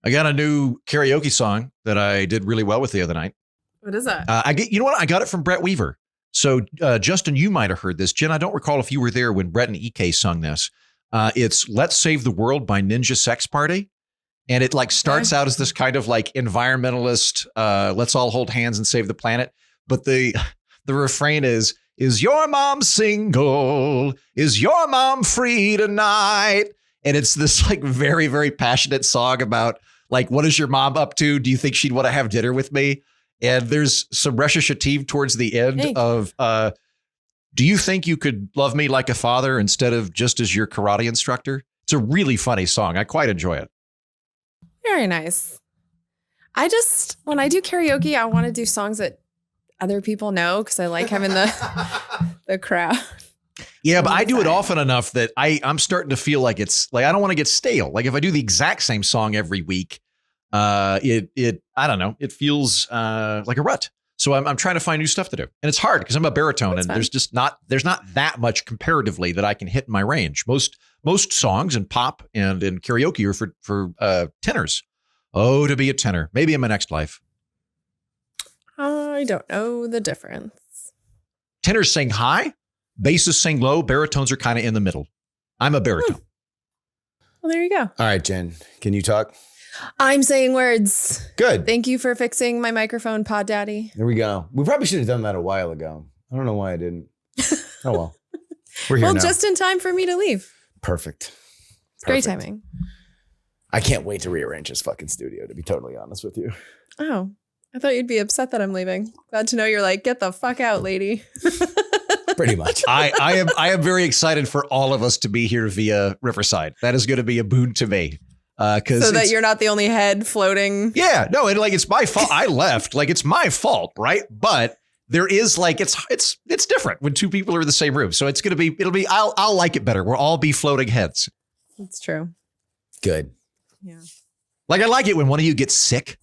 I got a new karaoke song that I did really well with the other night. What is that? You know what? I got it from Brett Weaver. So, Justin, you might have heard this. Jen, I don't recall if you were there when Brett and EK sung this. It's Let's Save the World by Ninja Sex Party. And it like starts out as this kind of like environmentalist, let's all hold hands and save the planet. But the refrain is your mom single? Is your mom free tonight? And it's this like very, very passionate song about like, what is your mom up to? Do you think she'd want to have dinner with me? And there's some recitative towards the end of, do you think you could love me like a father instead of just as your karate instructor? It's a really funny song. I quite enjoy it. Very nice. When I do karaoke, I want to do songs that other people know because I like having the crowd. Yeah, but I do it often enough that I'm starting to feel like it's like I don't want to get stale. Like if I do the exact same song every week, I don't know, it feels like a rut. So I'm trying to find new stuff to do, and it's hard because I'm a baritone. That's and fun. there's not that much comparatively that I can hit in my range. Most songs in pop and in karaoke are for tenors. Oh, to be a tenor, maybe in my next life. I don't know the difference. Tenors sing high, basses sing low, baritones are kind of in the middle. I'm a baritone. Well, there you go. All right, Jen, can you talk? I'm saying words. Good. Thank you for fixing my microphone, Pod Daddy. There we go. We probably should have done that a while ago. I don't know why I didn't. Oh, well. We're here now. Just in time for me to leave. Perfect. Great timing. I can't wait to rearrange this fucking studio, to be totally honest with you. Oh, I thought you'd be upset that I'm leaving. Glad to know you're like, get the fuck out, lady. Pretty much. I am very excited for all of us to be here via Riverside. That is going to be a boon to me. So that you're not the only head floating. Yeah, no, and like it's my fault. I left. Like it's my fault, right? But there is like it's different when two people are in the same room. So it'll be I'll like it better. We'll all be floating heads. It's true. Good. Yeah. Like I like it when one of you gets sick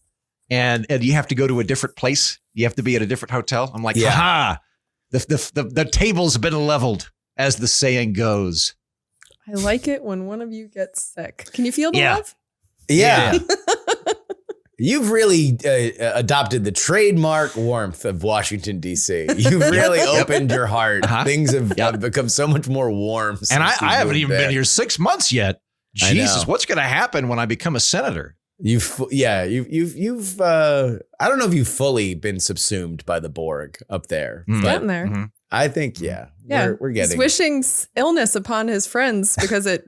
and you have to go to a different place. You have to be at a different hotel. I'm like, ha! The table's been leveled, as the saying goes. I like it when one of you gets sick. Can you feel the love? Yeah. You've really adopted the trademark warmth of Washington, D.C. You've really opened your heart. Things have become so much more warm. And I haven't even been here 6 months yet. Jesus, what's going to happen when I become a senator? You've I don't know if you've fully been subsumed by the Borg up there. It's getting there. Mm-hmm. I think, we're getting. He's wishing illness upon his friends because it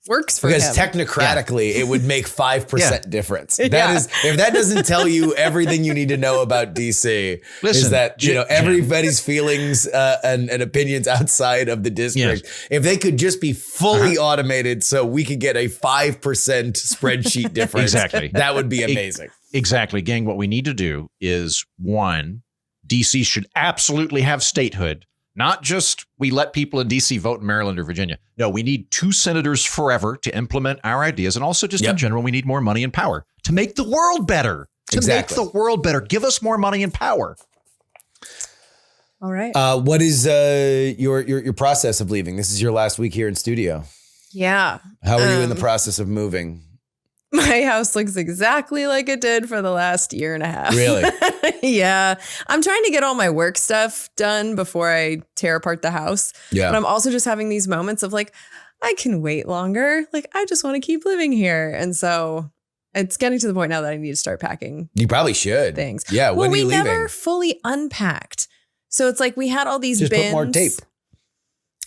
works for him. Because technocratically, it would make 5% difference. That is, if that doesn't tell you everything you need to know about DC, is that everybody's feelings and opinions outside of the district. Yes. If they could just be fully automated, so we could get a 5% spreadsheet difference. Exactly, that would be amazing. Exactly, gang. What we need to do is one. DC should absolutely have statehood, not just we let people in DC vote in Maryland or Virginia. No, we need 2 senators forever to implement our ideas. And also just in general, we need more money and power to make the world better, make the world better. Give us more money and power. All right. What is your process of leaving? This is your last week here in studio. Yeah. How are you in the process of moving? My house looks exactly like it did for the last year and a half. Really? Yeah. I'm trying to get all my work stuff done before I tear apart the house. Yeah. But I'm also just having these moments of like, I can wait longer. Like, I just want to keep living here. And so it's getting to the point now that I need to start packing. You probably should. Things. Yeah. When are you leaving? We never fully unpacked. So it's like we had all these bins. Just put more tape.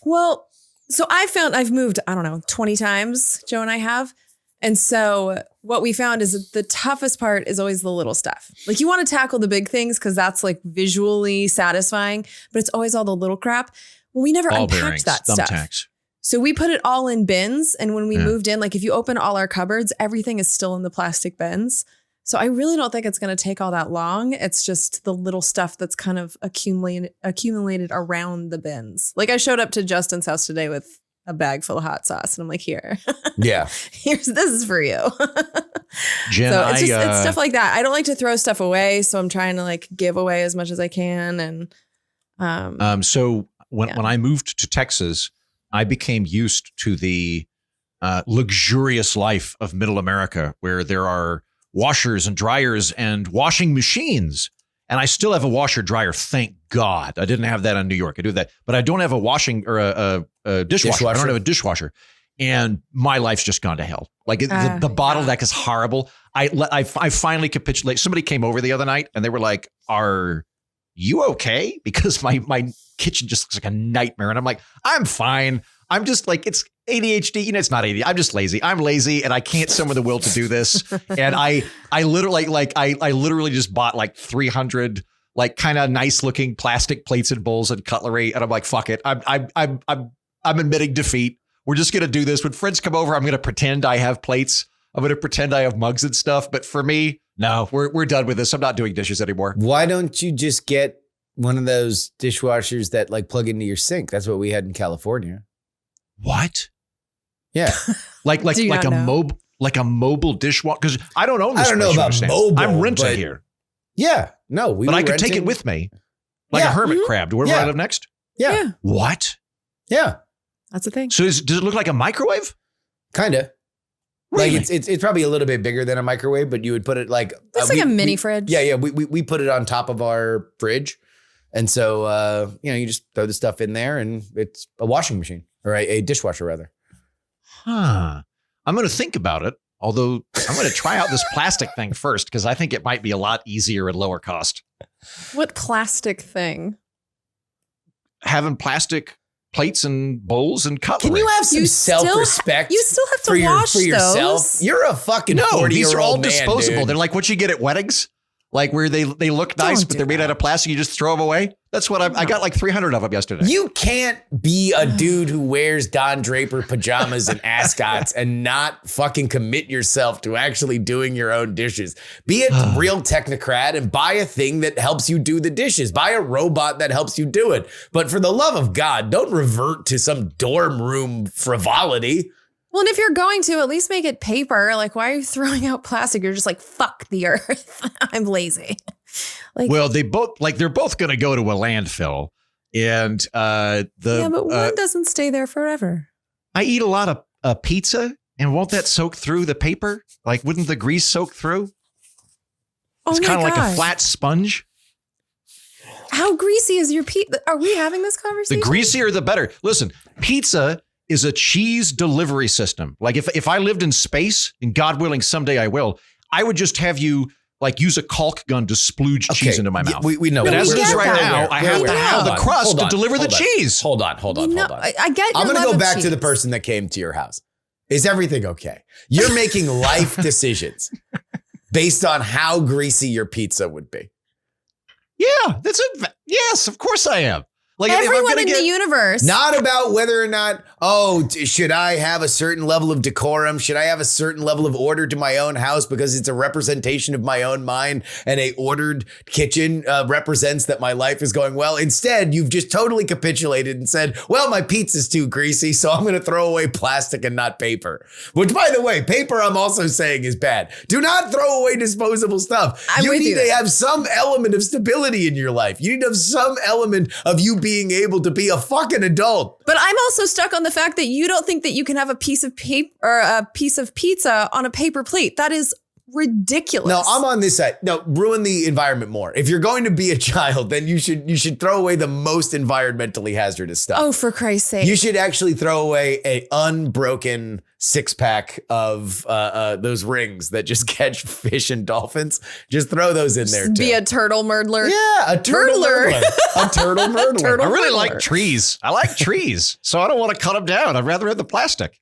Well, so I've moved, 20 times, Joe and I have. And so what we found is that the toughest part is always the little stuff. Like you want to tackle the big things because that's like visually satisfying, but it's always all the little crap. Well, we never unpacked that stuff. So we put it all in bins. And when we moved in, like if you open all our cupboards, everything is still in the plastic bins. So I really don't think it's going to take all that long. It's just the little stuff that's kind of accumulated around the bins. Like I showed up to Justin's house today with a bag full of hot sauce. And I'm like, here. Yeah. This is for you. Jen, so it's stuff like that. I don't like to throw stuff away. So I'm trying to like give away as much as I can. And so when I moved to Texas, I became used to the luxurious life of middle America where there are washers and dryers and washing machines. And I still have a washer dryer. Thank God. I didn't have that in New York. I do that, but I don't have a washing or a dishwasher. I don't have a dishwasher. And my life's just gone to hell. Like the bottleneck is horrible. I finally capitulate. Somebody came over the other night and they were like, "Are you okay?" Because my kitchen just looks like a nightmare. And I'm like, "I'm fine. I'm just like, it's ADHD. You know, it's not ADHD. I'm just lazy. I'm lazy and I can't summon the will to do this." And I literally just bought like 300 like kind of nice looking plastic plates and bowls and cutlery. And I'm like, fuck it. I'm admitting defeat. We're just going to do this. When friends come over, I'm going to pretend I have plates. I'm going to pretend I have mugs and stuff. But for me, no, we're done with this. I'm not doing dishes anymore. Why don't you just get one of those dishwashers that like plug into your sink? That's what we had in California. What? Yeah. like a mobile dishwasher. Because I don't own this. I don't know about mobile. I'm renting here. Yeah. No, but I could take it with me. Like a hermit crab to where I live next. Yeah. What? Yeah. That's the thing. So does it look like a microwave? Kind of. Really? Like it's probably a little bit bigger than a microwave, but you would put it like it's like a mini fridge. Yeah. We put it on top of our fridge, and so you just throw the stuff in there, and it's a washing machine or a dishwasher rather. Huh. I'm going to think about it. Although I'm going to try out this plastic thing first because I think it might be a lot easier and lower cost. What plastic thing? Having plastic plates and bowls and cutlery. Can you have some self-respect? You still have to wash yourself. those. You're a fucking 40-year-old these are all man, disposable. dude. They're like what you get at weddings, like where they look nice, but they're made out of plastic. You just throw them away. That's what I got like 300 of them yesterday. You can't be a dude who wears Don Draper pajamas and ascots and not fucking commit yourself to actually doing your own dishes. Be a real technocrat and buy a thing that helps you do the dishes. Buy a robot that helps you do it. But for the love of God, don't revert to some dorm room frivolity. Well, and if you're going to, at least make it paper. Like, why are you throwing out plastic? You're just like, fuck the earth. I'm lazy. Like, well, they're both going to go to a landfill, and but one doesn't stay there forever. I eat a lot of pizza, and won't that soak through the paper? Like, wouldn't the grease soak through? It's kind of like a flat sponge. How greasy is your pizza? Are we having this conversation? The greasier, the better. Listen, pizza is a cheese delivery system. Like if I lived in space, and God willing, someday I will, I would just have you like use a caulk gun to splooge cheese into my mouth. We know. But as it is right now, I have to have the crust to deliver the cheese. Hold on. I get. I'm going to go back to the person that came to your house. Is everything okay? You're making life decisions based on how greasy your pizza would be. Yeah, yes, of course I am. Like everyone in the universe. Not about whether or not, should I have a certain level of decorum? Should I have a certain level of order to my own house because it's a representation of my own mind and a ordered kitchen represents that my life is going well? Instead, you've just totally capitulated and said, well, my pizza's too greasy, so I'm going to throw away plastic and not paper. Which, by the way, paper I'm also saying is bad. Do not throw away disposable stuff. You need to have some element of stability in your life. You need to have some element of you being able to be a fucking adult. But I'm also stuck on the fact that you don't think that you can have a piece of paper or a piece of pizza on a paper plate. That is ridiculous. No, I'm on this side. No, ruin the environment more. If you're going to be a child, then you should throw away the most environmentally hazardous stuff. Oh, for Christ's sake. You should actually throw away a unbroken 6-pack of those rings that just catch fish and dolphins. Just throw those in there too. Be a turtle murdler. Yeah, a turtle murdler. A turtle murdler. I really like trees. I like trees. So I don't want to cut them down. I'd rather have the plastic.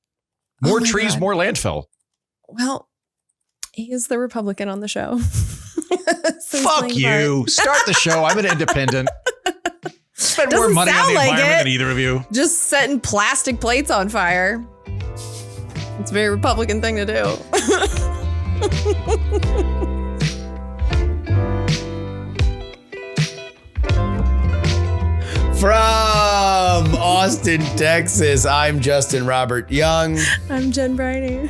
More trees, more landfill. Well, he is the Republican on the show. Fuck you. Start the show. I'm an independent. Spend more money on the environment than either of you. Just setting plastic plates on fire. It's a very Republican thing to do. From Austin, Texas, I'm Justin Robert Young. I'm Jen Briney.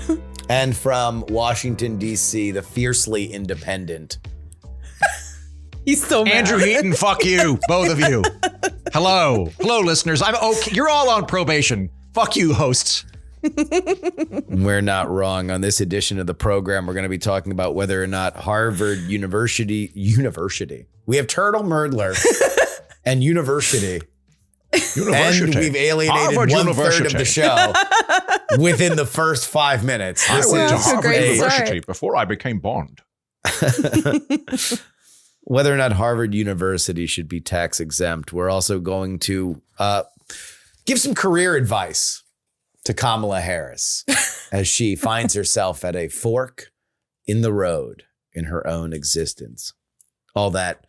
And from Washington, D.C., the fiercely independent. He's so mad. Andrew Heaton, fuck you, both of you. Hello, listeners. I'm okay. You're all on probation. Fuck you, hosts. We're not wrong. On this edition of the program, we're going to be talking about whether or not Harvard University. We have Turtle Murdler and University. And we've alienated Harvard 1/3 of the show within the first 5 minutes. I went to Harvard University start. before I became Bond. Whether or not Harvard University should be tax exempt. We're also going to give some career advice to Kamala Harris as she finds herself at a fork in the road in her own existence. All that.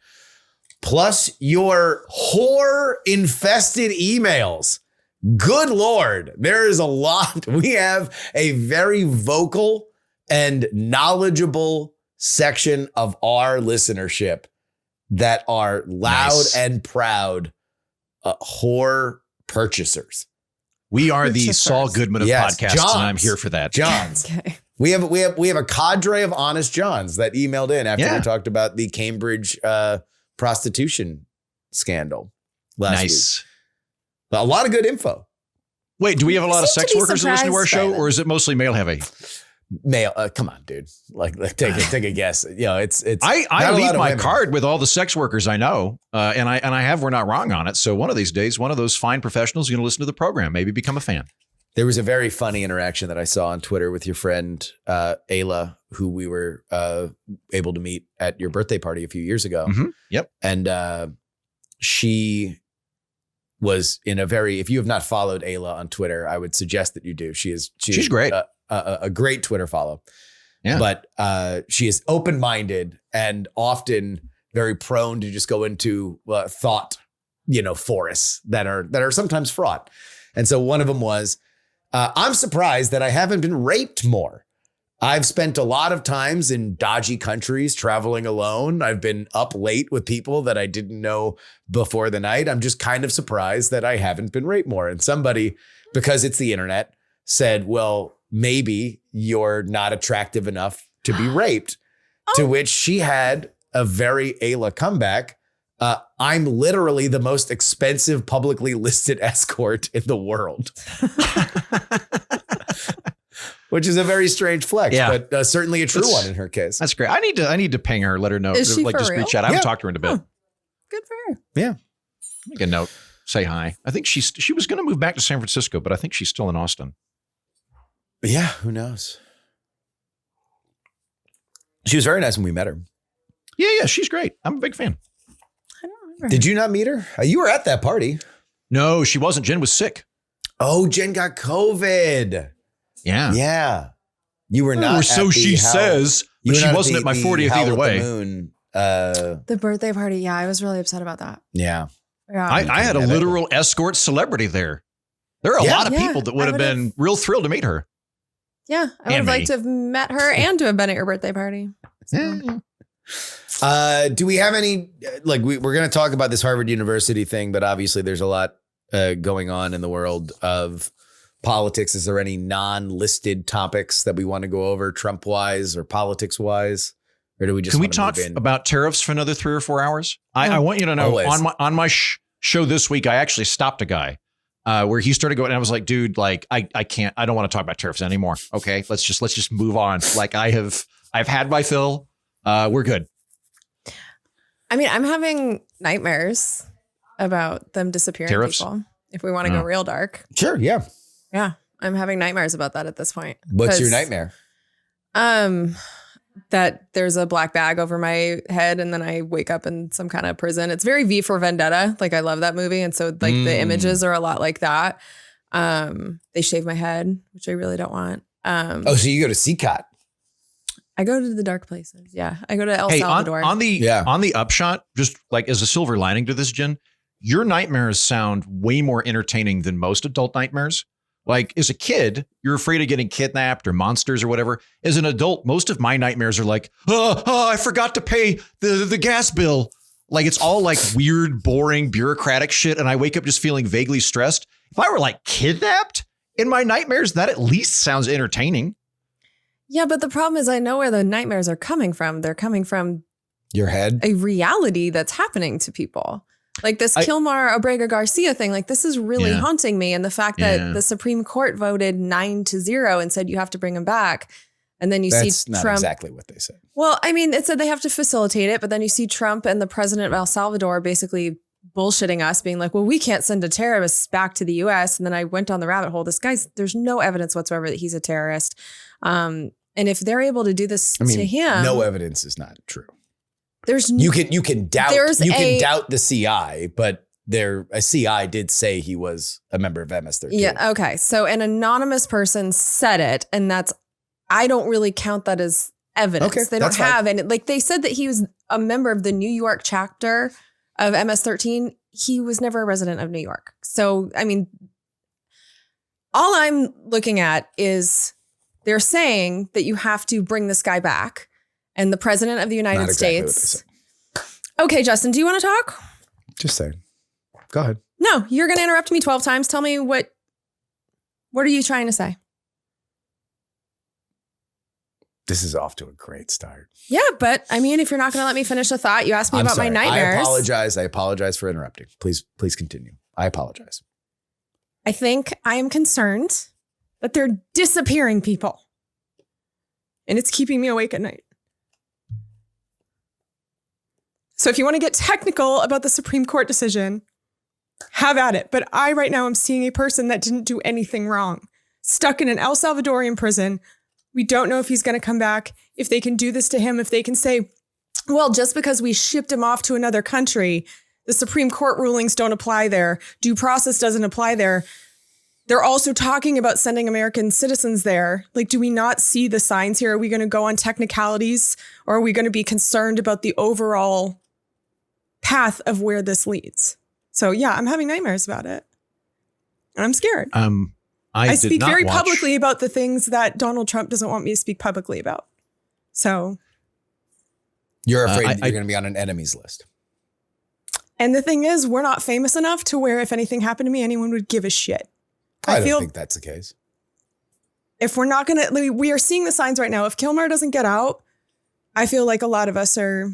Plus your whore-infested emails. Good Lord, there is a lot. We have a very vocal and knowledgeable section of our listenership that are loud and proud whore purchasers. We are the Saul Goodman of podcasts, Johns. and I'm here for that. Johns. Okay. We have a cadre of honest Johns that emailed in after we talked about the Cambridge prostitution scandal last week. A lot of good info. Wait, do we have a lot of sex workers that listen to our show, surprised by or is it mostly male heavy? Male, come on, dude. Like take a guess. You know, it's. I leave my card with all the sex workers I know, and I have. We're not wrong on it. So one of these days, one of those fine professionals is going to listen to the program, maybe become a fan. There was a very funny interaction that I saw on Twitter with your friend Ayla, who we were able to meet at your birthday party a few years ago. Mm-hmm. Yep, and she was in a very. If you have not followed Ayla on Twitter, I would suggest that you do. She's great. A great Twitter follow. Yeah. But she is open-minded and often very prone to just go into thought, forests that are sometimes fraught. And so one of them was, I'm surprised that I haven't been raped more. I've spent a lot of times in dodgy countries traveling alone. I've been up late with people that I didn't know before the night. I'm just kind of surprised that I haven't been raped more. And somebody, because it's the internet, said, well, maybe you're not attractive enough to be raped. To which she had a very Ayla comeback. I'm literally the most expensive publicly listed escort in the world. Which is a very strange flex, but certainly a true one in her case. That's great. I need to ping her, let her know. Is she like for just real? reach out. I haven't talked to her in a bit. Oh, good for her. Yeah. Make a note. Say hi. I think she was going to move back to San Francisco, but I think she's still in Austin. Yeah, who knows? She was very nice when we met her. Yeah, she's great. I'm a big fan. I don't remember. Did you not meet her? You were at that party. No, she wasn't. Jen was sick. Oh, Jen got COVID. Yeah. Yeah. You were not. Or so she says, but she wasn't at my 40th either way. The birthday party. Yeah, I was really upset about that. Yeah. I had a literal escort celebrity there. There are a lot of people that would have been real thrilled to meet her. Yeah, I would have liked to have met her and to have been at your birthday party. So. Do we have any, we're going to talk about this Harvard University thing, but obviously there's a lot going on in the world of politics. Is there any non-listed topics that we want to go over Trump-wise or politics-wise? Or do we just Can we talk about tariffs for another 3 or 4 hours? I want you to know on my show this week, I actually stopped a guy where he started going, and I was like, dude, like I can't, I don't want to talk about tariffs anymore. Okay, let's just move on. Like I've had my fill. We're good. I mean, I'm having nightmares about them disappearing Tariffs? people. If we want to go real dark. Sure. Yeah. Yeah. I'm having nightmares about that at this point. What's your nightmare? That there's a black bag over my head and then I wake up in some kind of prison. It's very V for Vendetta. Like I love that movie. And so like the images are a lot like that. They shave my head, which I really don't want. So you go to CCOT. I go to the dark places. Yeah. I go to El Salvador. On the upshot, just like as a silver lining to this, Jen, your nightmares sound way more entertaining than most adult nightmares. Like as a kid, you're afraid of getting kidnapped or monsters or whatever. As an adult, most of my nightmares are like, I forgot to pay the gas bill. Like it's all like weird, boring, bureaucratic shit. And I wake up just feeling vaguely stressed. If I were like kidnapped in my nightmares, that at least sounds entertaining. Yeah, but the problem is I know where the nightmares are coming from. They're coming from your head, a reality that's happening to people. Like this Kilmar Abrego Garcia thing, like this is really haunting me. And the fact that the Supreme Court voted 9-0 and said you have to bring him back. And then That's see not Trump. exactly what they said. Well, I mean, it said they have to facilitate it, but then you see Trump and the president of El Salvador basically bullshitting us, being like, well, we can't send a terrorist back to the US. And then I went on the rabbit hole. This guy's, there's no evidence whatsoever that he's a terrorist. And if they're able to do this to him. No evidence is not true. There's you can doubt the CI, but a CI did say he was a member of MS-13. Yeah. Okay. So an anonymous person said it, and I don't really count that as evidence. Okay, they don't have any. Like they said that he was a member of the New York chapter of MS-13. He was never a resident of New York. So, I mean, all I'm looking at is they're saying that you have to bring this guy back. And the president of the United States. Okay, Justin, do you want to talk? Just saying. Go ahead. No, you're going to interrupt me 12 times. Tell me what are you trying to say? This is off to a great start. Yeah, but I mean, if you're not going to let me finish a thought, you asked me about my nightmares. I apologize for interrupting. Please continue. I apologize. I think I am concerned that they're disappearing people. And it's keeping me awake at night. So if you want to get technical about the Supreme Court decision, have at it. But I right now am seeing a person that didn't do anything wrong, stuck in an El Salvadorian prison. We don't know if he's going to come back, if they can do this to him, if they can say, well, just because we shipped him off to another country, the Supreme Court rulings don't apply there. Due process doesn't apply there. They're also talking about sending American citizens there. Like, do we not see the signs here? Are we going to go on technicalities, or are we going to be concerned about the overall path of where this leads? So yeah, I'm having nightmares about it. And I'm scared. I speak very publicly about the things that Donald Trump doesn't want me to speak publicly about. So you're afraid that you're going to be on an enemies list. And the thing is, we're not famous enough to where if anything happened to me, anyone would give a shit. I don't think that's the case. If we're not going to, we are seeing the signs right now. If Kilmer doesn't get out, I feel like a lot of us are,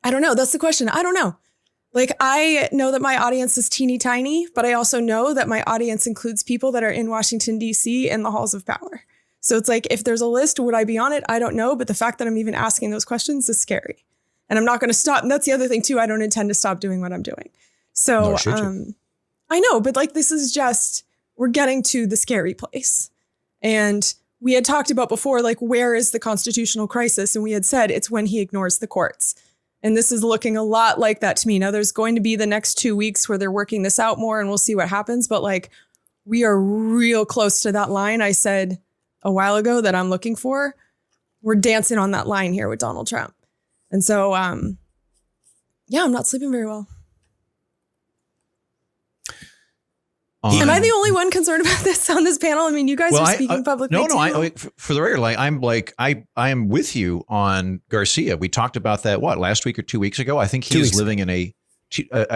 I don't know. That's the question. I don't know. Like, I know that my audience is teeny tiny, but I also know that my audience includes people that are in Washington, D.C. and the halls of power. So it's like, if there's a list, would I be on it? I don't know. But the fact that I'm even asking those questions is scary. And I'm not going to stop. And that's the other thing, too. I don't intend to stop doing what I'm doing. So I know, but like, this is just, we're getting to the scary place. And we had talked about before, like, where is the constitutional crisis? And we had said it's when he ignores the courts. And this is looking a lot like that to me. Now, there's going to be the next 2 weeks where they're working this out more and we'll see what happens. But like, we are real close to that line I said a while ago that I'm looking for. We're dancing on that line here with Donald Trump. And so, yeah, I'm not sleeping very well. Am I the only one concerned about this on this panel? I mean, you guys are speaking publicly. No. For the record, I am with you on Garcia. We talked about that last week or 2 weeks ago. I think he is living in a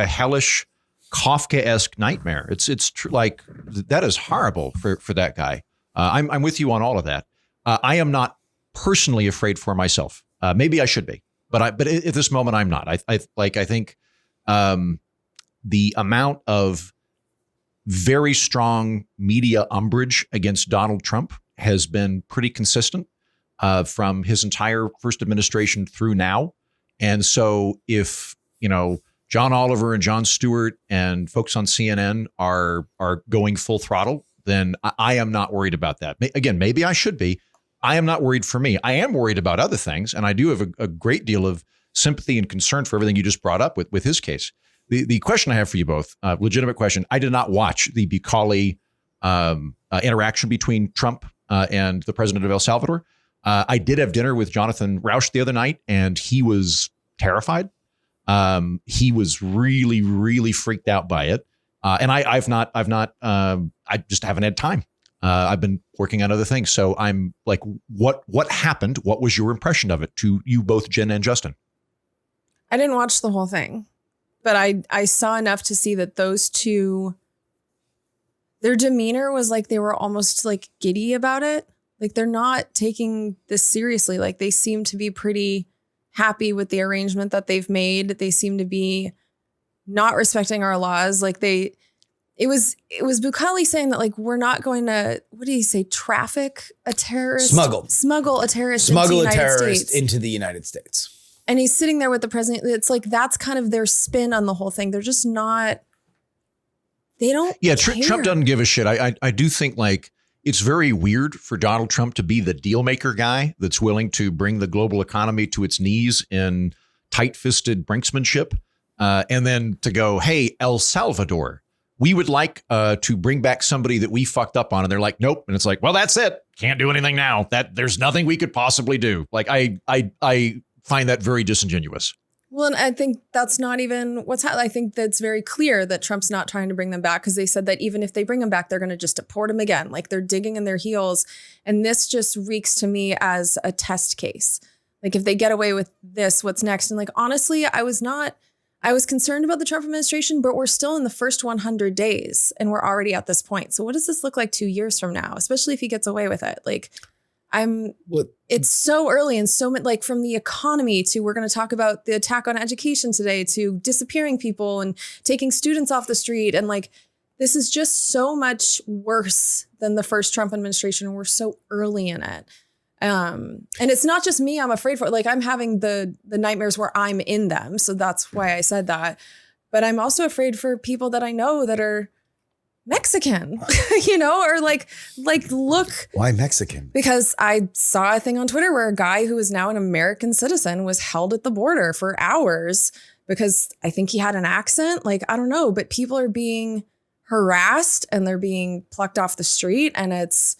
hellish, Kafka-esque nightmare. It's true. Like, that is horrible for that guy. I'm with you on all of that. I am not personally afraid for myself. Maybe I should be, but at this moment I'm not. I think the amount of very strong media umbrage against Donald Trump has been pretty consistent from his entire first administration through now. And so if, John Oliver and Jon Stewart and folks on CNN are going full throttle, then I am not worried about that. Again, maybe I should be. I am not worried for me. I am worried about other things. And I do have a great deal of sympathy and concern for everything you just brought up with his case. The question I have for you both, legitimate question. I did not watch the Bucali interaction between Trump and the president of El Salvador. I did have dinner with Jonathan Rauch the other night, and he was terrified. He was really, really freaked out by it. And I just haven't had time. I've been working on other things. So I'm like, what happened? What was your impression of it to you both, Jen and Justin? I didn't watch the whole thing. But I saw enough to see that those two, their demeanor was like they were almost like giddy about it. Like, they're not taking this seriously. Like, they seem to be pretty happy with the arrangement that they've made. They seem to be not respecting our laws. Like it was Bukhari saying that like we're not going to, what did he say? Traffic a terrorist, smuggle a terrorist into the United States. And he's sitting there with the president. It's like that's kind of their spin on the whole thing. They're just not. They don't. Yeah, Trump doesn't give a shit. I do think like it's very weird for Donald Trump to be the deal maker guy that's willing to bring the global economy to its knees in tight-fisted brinksmanship, and then to go, hey, El Salvador, we would like to bring back somebody that we fucked up on, and they're like, nope, and it's like, well, that's it, can't do anything now. That there's nothing we could possibly do. Like I find that very disingenuous. Well, and I think that's not even what's happening. I think that's very clear that Trump's not trying to bring them back because they said that even if they bring them back, they're going to just deport them again. Like they're digging in their heels. And this just reeks to me as a test case. Like if they get away with this, what's next? And like, honestly, I was concerned about the Trump administration, but we're still in the first 100 days and we're already at this point. So what does this look like 2 years from now, especially if he gets away with it? Like it's so early and so like from the economy to we're going to talk about the attack on education today to disappearing people and taking students off the street. And like, this is just so much worse than the first Trump administration. And we're so early in it. And it's not just me I'm afraid for. Like I'm having the nightmares where I'm in them. So that's why I said that. But I'm also afraid for people that I know that are Mexican, or like look. Why Mexican? Because I saw a thing on Twitter where a guy who is now an American citizen was held at the border for hours because I think he had an accent. Like, I don't know, but people are being harassed and they're being plucked off the street. And it's,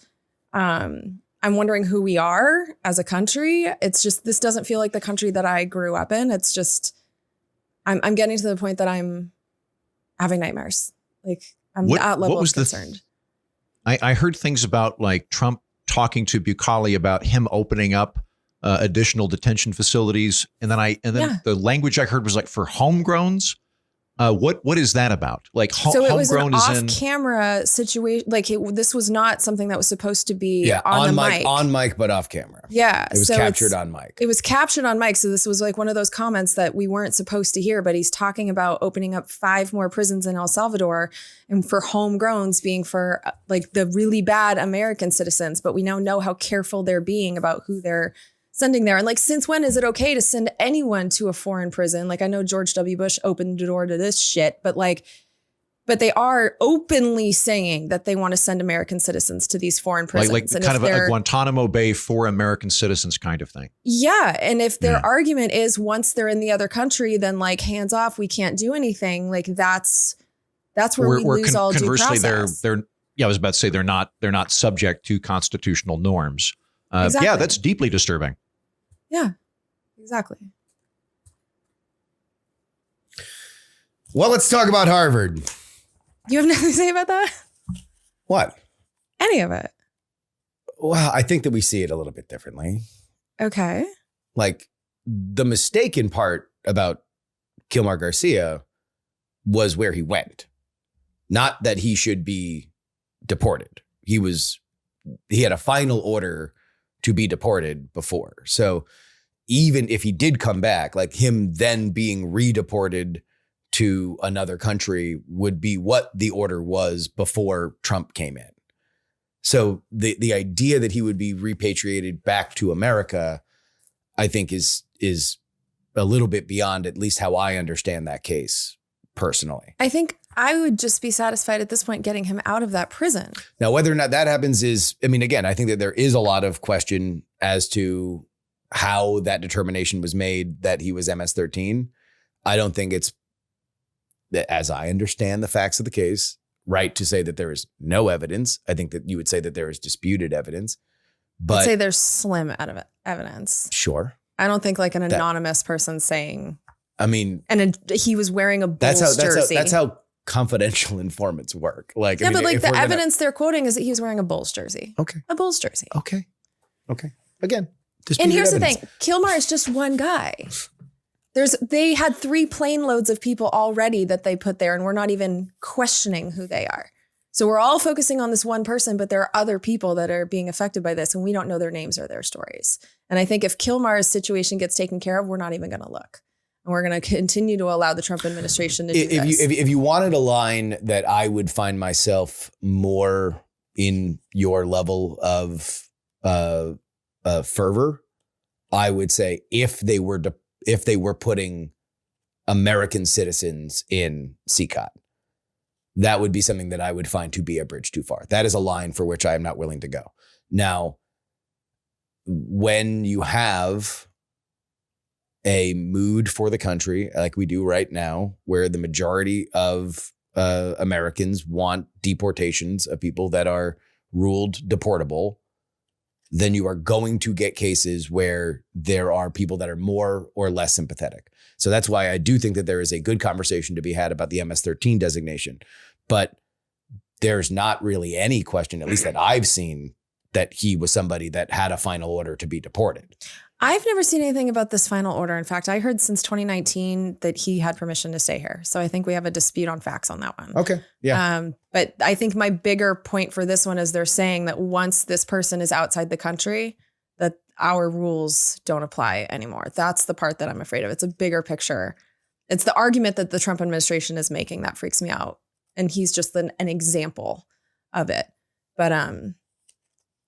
I'm wondering who we are as a country. It's just, this doesn't feel like the country that I grew up in. It's just, I'm getting to the point that I'm having nightmares. Like, I'm that level of concerned. I heard things about like Trump talking to Bukhari about him opening up additional detention facilities, and then the language I heard was like for homegrowns. What is that about? Like so it was homegrown an is in off-camera situation. Like this was not something that was supposed to be on the mic. On mic, but off camera. Yeah. It was captured on mic. It was captured on mic. So this was like one of those comments that we weren't supposed to hear, but he's talking about opening up 5 more prisons in El Salvador and for homegrowns being for like the really bad American citizens. But we now know how careful they're being about who they're sending there. And like, since when is it okay to send anyone to a foreign prison? Like I know George W. Bush opened the door to this shit, but they are openly saying that they want to send American citizens to these foreign prisons. Like and kind of a Guantanamo Bay for American citizens kind of thing. Yeah. And if their argument is once they're in the other country, then like hands off, we can't do anything. Like that's where we lose all due process. They're I was about to say they're not subject to constitutional norms. Exactly. Yeah, that's deeply disturbing. Yeah, exactly. Well, let's talk about Harvard. You have nothing to say about that? What? Any of it? Well, I think that we see it a little bit differently. Okay. Like the mistaken part about Kamala Garcia was where he went. Not that he should be deported. He had a final order to be deported before. So even if he did come back, like him then being redeported to another country would be what the order was before Trump came in. So the idea that he would be repatriated back to America, I think is a little bit beyond at least how I understand that case personally. I think I would just be satisfied at this point getting him out of that prison. Now, whether or not that happens again, I think that there is a lot of question as to how that determination was made that he was MS-13. I don't think it's, as I understand the facts of the case, right to say that there is no evidence. I think that you would say that there is disputed evidence. But I'd say there's slim evidence. Sure. I don't think like an anonymous person saying. I mean. And he was wearing a Bulls jersey. That's how confidential informants work. Like, yeah, but like the evidence they're quoting is that he was wearing a Bulls jersey. Okay. A Bulls jersey. Okay. Again. And here's the thing. Kilmar is just one guy. They had 3 plane loads of people already that they put there, and we're not even questioning who they are. So we're all focusing on this one person, but there are other people that are being affected by this, and we don't know their names or their stories. And I think if Kilmar's situation gets taken care of, we're not even going to look. And we're going to continue to allow the Trump administration to do this. If you wanted a line that I would find myself more in your level of fervor, I would say if they were putting American citizens in CCOT, that would be something that I would find to be a bridge too far. That is a line for which I am not willing to go. Now, when you have a mood for the country like we do right now, where the majority of Americans want deportations of people that are ruled deportable, then you are going to get cases where there are people that are more or less sympathetic. So that's why I do think that there is a good conversation to be had about the MS-13 designation. But there's not really any question, at least that I've seen, that he was somebody that had a final order to be deported. I've never seen anything about this final order. In fact, I heard since 2019 that he had permission to stay here. So I think we have a dispute on facts on that one. Okay. Yeah. But I think my bigger point for this one is they're saying that once this person is outside the country, that our rules don't apply anymore. That's the part that I'm afraid of. It's a bigger picture. It's the argument that the Trump administration is making that freaks me out. And he's just an example of it. But and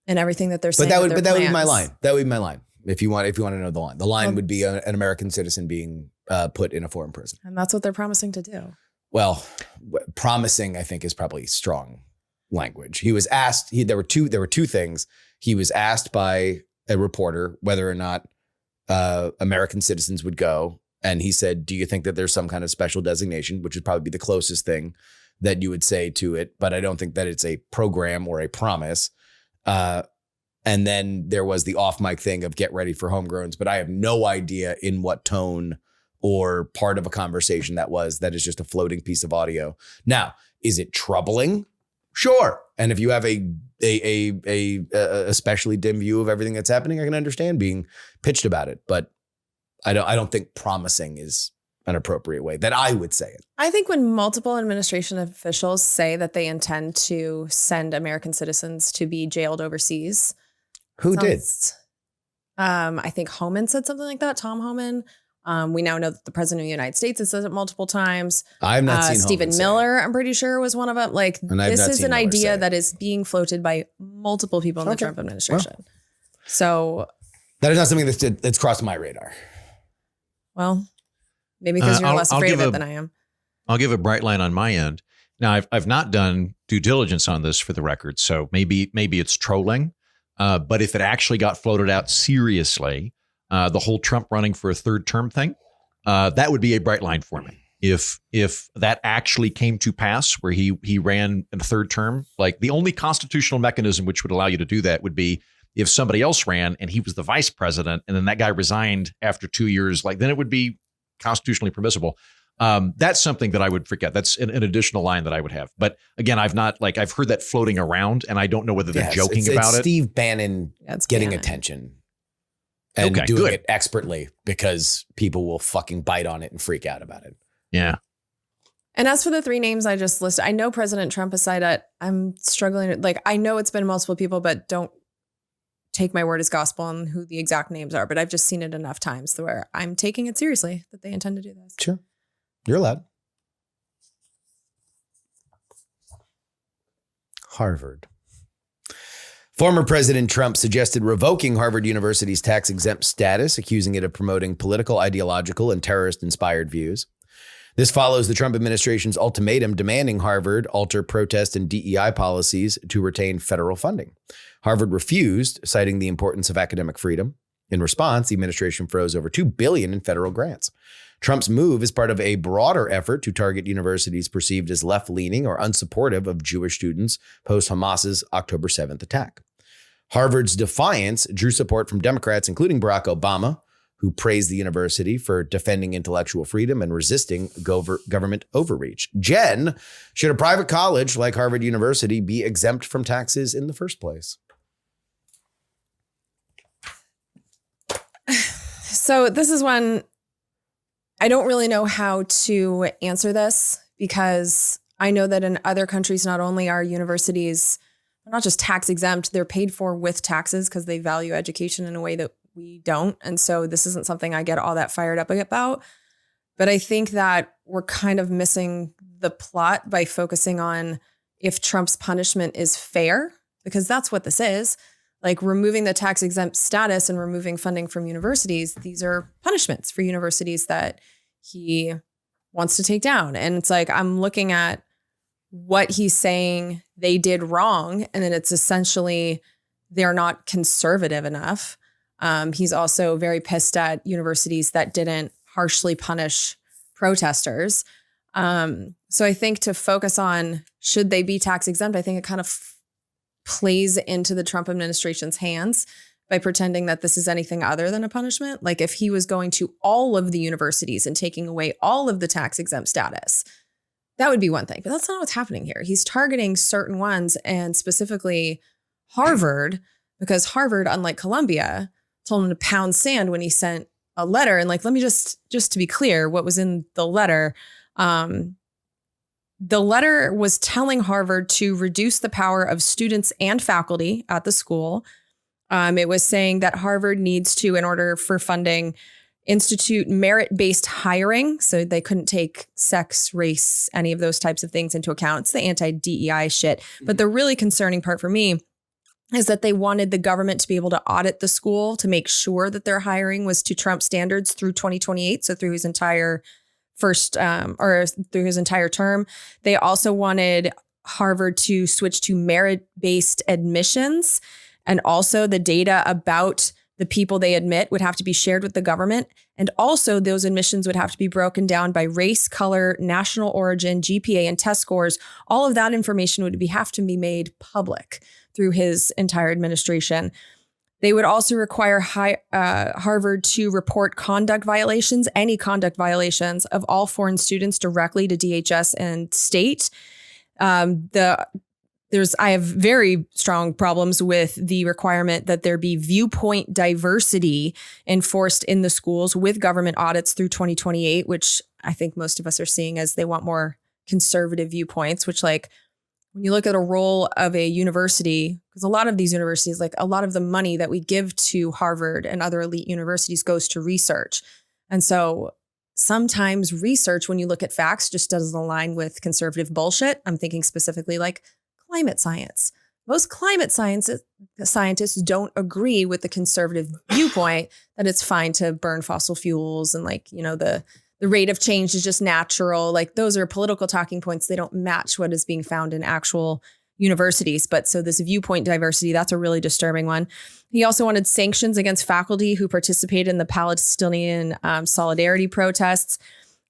everything that they're saying. That would be my line. That would be my line. If you want to know the line would be an American citizen being put in a foreign prison. And that's what they're promising to do. Well, promising, I think, is probably strong language. He was asked, there were two things. He was asked by a reporter whether or not American citizens would go. And he said, do you think that there's some kind of special designation, which would probably be the closest thing that you would say to it. But I don't think that it's a program or a promise. And then there was the off mic thing of get ready for homegrowns, but I have no idea in what tone or part of a conversation that was. That is just a floating piece of audio. Now, is it troubling? Sure. And if you have a especially dim view of everything that's happening, I can understand being pitched about it. But I don't think promising is an appropriate way that I would say it. I think when multiple administration officials say that they intend to send American citizens to be jailed overseas. Who did? I think Homan said something like that. Tom Homan. We now know that the president of the United States has said it multiple times. I've not seen Stephen Miller, I'm pretty sure, was one of them. Like, this is an idea that is being floated by multiple people in the Trump administration. Well, so that is not something that's crossed my radar. Well, maybe because you're less afraid of it than I am. I'll give a bright line on my end. Now, I've not done due diligence on this for the record, so maybe it's trolling. But if it actually got floated out seriously, the whole Trump running for a third term thing, that would be a bright line for me. If that actually came to pass, where he ran in a third term, like the only constitutional mechanism which would allow you to do that would be if somebody else ran and he was the vice president, and then that guy resigned after 2 years, like then it would be constitutionally permissible. That's something that I would forget. That's an additional line that I would have. But again, I've heard that floating around, and I don't know whether they're joking about it. Steve Bannon getting attention and doing it expertly because people will fucking bite on it and freak out about it. Yeah. And as for the three names I just listed, I know President Trump has said it. I'm struggling. Like, I know it's been multiple people, but don't take my word as gospel on who the exact names are. But I've just seen it enough times to where I'm taking it seriously that they intend to do this. Sure. You're allowed. Harvard. Former President Trump suggested revoking Harvard University's tax-exempt status, accusing it of promoting political, ideological, and terrorist-inspired views. This follows the Trump administration's ultimatum demanding Harvard alter protest and DEI policies to retain federal funding. Harvard refused, citing the importance of academic freedom. In response, the administration froze over $2 billion in federal grants. Trump's move is part of a broader effort to target universities perceived as left-leaning or unsupportive of Jewish students post Hamas's October 7th attack. Harvard's defiance drew support from Democrats, including Barack Obama, who praised the university for defending intellectual freedom and resisting government overreach. Jen, should a private college like Harvard University be exempt from taxes in the first place? So this is one I don't really know how to answer this, because I know that in other countries, not only are universities not just tax exempt, they're paid for with taxes because they value education in a way that we don't. And so this isn't something I get all that fired up about. But I think that we're kind of missing the plot by focusing on if Trump's punishment is fair, because that's what this is. Like removing the tax exempt status and removing funding from universities. These are punishments for universities that he wants to take down. And it's like, I'm looking at what he's saying they did wrong. And then it's essentially, they're not conservative enough. He's also very pissed at universities that didn't harshly punish protesters. So I think to focus on should they be tax exempt, I think it kind of plays into the Trump administration's hands by pretending that this is anything other than a punishment. Like if he was going to all of the universities and taking away all of the tax exempt status, that would be one thing. But that's not what's happening here. He's targeting certain ones, and specifically Harvard, because Harvard, unlike Columbia, told him to pound sand when he sent a letter. And like, let me just to be clear, what was in the letter. The letter was telling Harvard to reduce the power of students and faculty at the school. It was saying that Harvard needs to, in order for funding, institute merit-based hiring. So they couldn't take sex, race, any of those types of things into account. It's the anti-DEI shit. But the really concerning part for me is that they wanted the government to be able to audit the school to make sure that their hiring was to Trump standards through 2028. So through his entire through his entire term. They also wanted Harvard to switch to merit-based admissions. And also the data about the people they admit would have to be shared with the government. And also those admissions would have to be broken down by race, color, national origin, GPA, and test scores. All of that information would have to be made public through his entire administration. They would also require Harvard to report conduct violations, any conduct violations of all foreign students directly to DHS and state. I have very strong problems with the requirement that there be viewpoint diversity enforced in the schools with government audits through 2028, which I think most of us are seeing as they want more conservative viewpoints, which like when you look at a role of a university, because a lot of these universities, like a lot of the money that we give to Harvard and other elite universities goes to research. And so sometimes research, when you look at facts, just doesn't align with conservative bullshit. I'm thinking specifically like climate science. Most climate scientists don't agree with the conservative viewpoint that it's fine to burn fossil fuels and like, you know, the rate of change is just natural. Like those are political talking points. They don't match what is being found in actual universities. But so this viewpoint diversity, that's a really disturbing one. He also wanted sanctions against faculty who participated in the Palestinian solidarity protests.